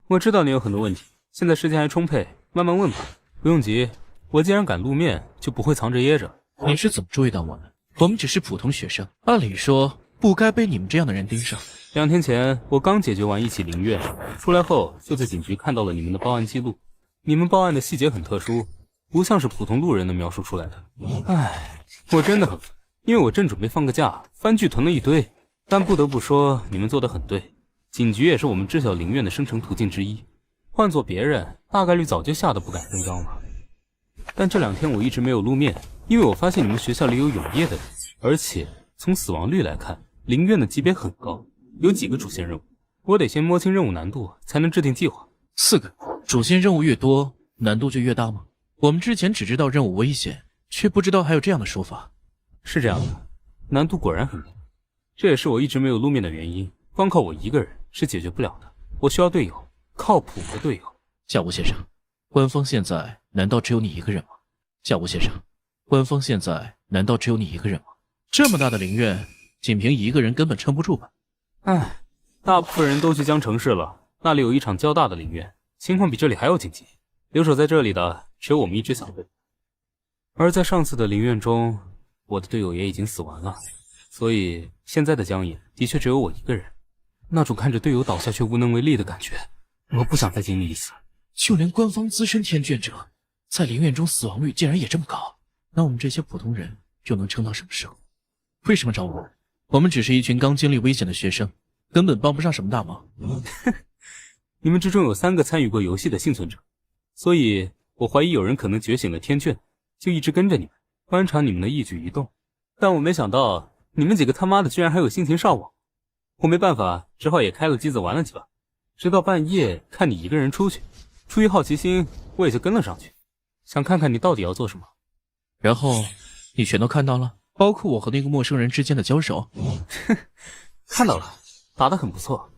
我知道你有很多问题，现在时间还充沛，慢慢问吧，不用急。我既然敢露面，就不会藏着掖着。你是怎么注意到我的？我们只是普通学生，按理说不该被你们这样的人盯上。2天前，我刚解决完一起陵院，出来后就在警局看到了你们的报案记录。你们报案的细节很特殊，不像是普通路人能描述出来的。唉，我真的很烦，因为我正准备放个假，番剧囤了一堆。但不得不说，你们做得很对。警局也是我们知晓陵院的生成途径之一，换做别人，大概率早就吓得不敢声张了。但这2天我一直没有露面，因为我发现你们学校里有永夜的人，而且从死亡率来看，陵院的级别很高，有几个主线任务，我得先摸清任务难度，才能制定计划。4个，主线任务越多，难度就越大吗？我们之前只知道任务危险，却不知道还有这样的说法。是这样的，难度果然很高，这也是我一直没有露面的原因。光靠我一个人是解决不了的，我需要队友，靠谱的队友。夏无先生，官方现在难道只有你一个人吗？夏无先生，官方现在难道只有你一个人吗？这么大的陵院，仅凭一个人根本撑不住吧？唉，大部分人都去江城市了，那里有一场较大的陵院，情况比这里还要紧急。留守在这里的只有我们一支小队，而在上次的陵院中，我的队友也已经死完了，所以现在的江兖的确只有我一个人。那种看着队友倒下却无能为力的感觉，我不想再经历一次。就连官方资深天卷者，在陵院中死亡率竟然也这么高，那我们这些普通人又能撑到什么时候？为什么找我们？我们只是一群刚经历危险的学生，根本帮不上什么大忙。你们之中有3个参与过游戏的幸存者，所以我怀疑有人可能觉醒了天卷，就一直跟着你们，观察你们的一举一动。但我没想到你们几个他妈的居然还有心情上网，我没办法，只好也开了机子玩了几把，直到半夜看你一个人出去，出于好奇心，我也就跟了上去，想看看你到底要做什么。然后你全都看到了，包括我和那个陌生人之间的交手。看到了，打得很不错，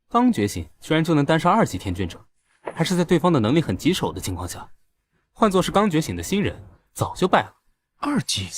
刚觉醒居然就能单杀2级天卷者，还是在对方的能力很棘手的情况下。换作是刚觉醒的新人，早就败了。2级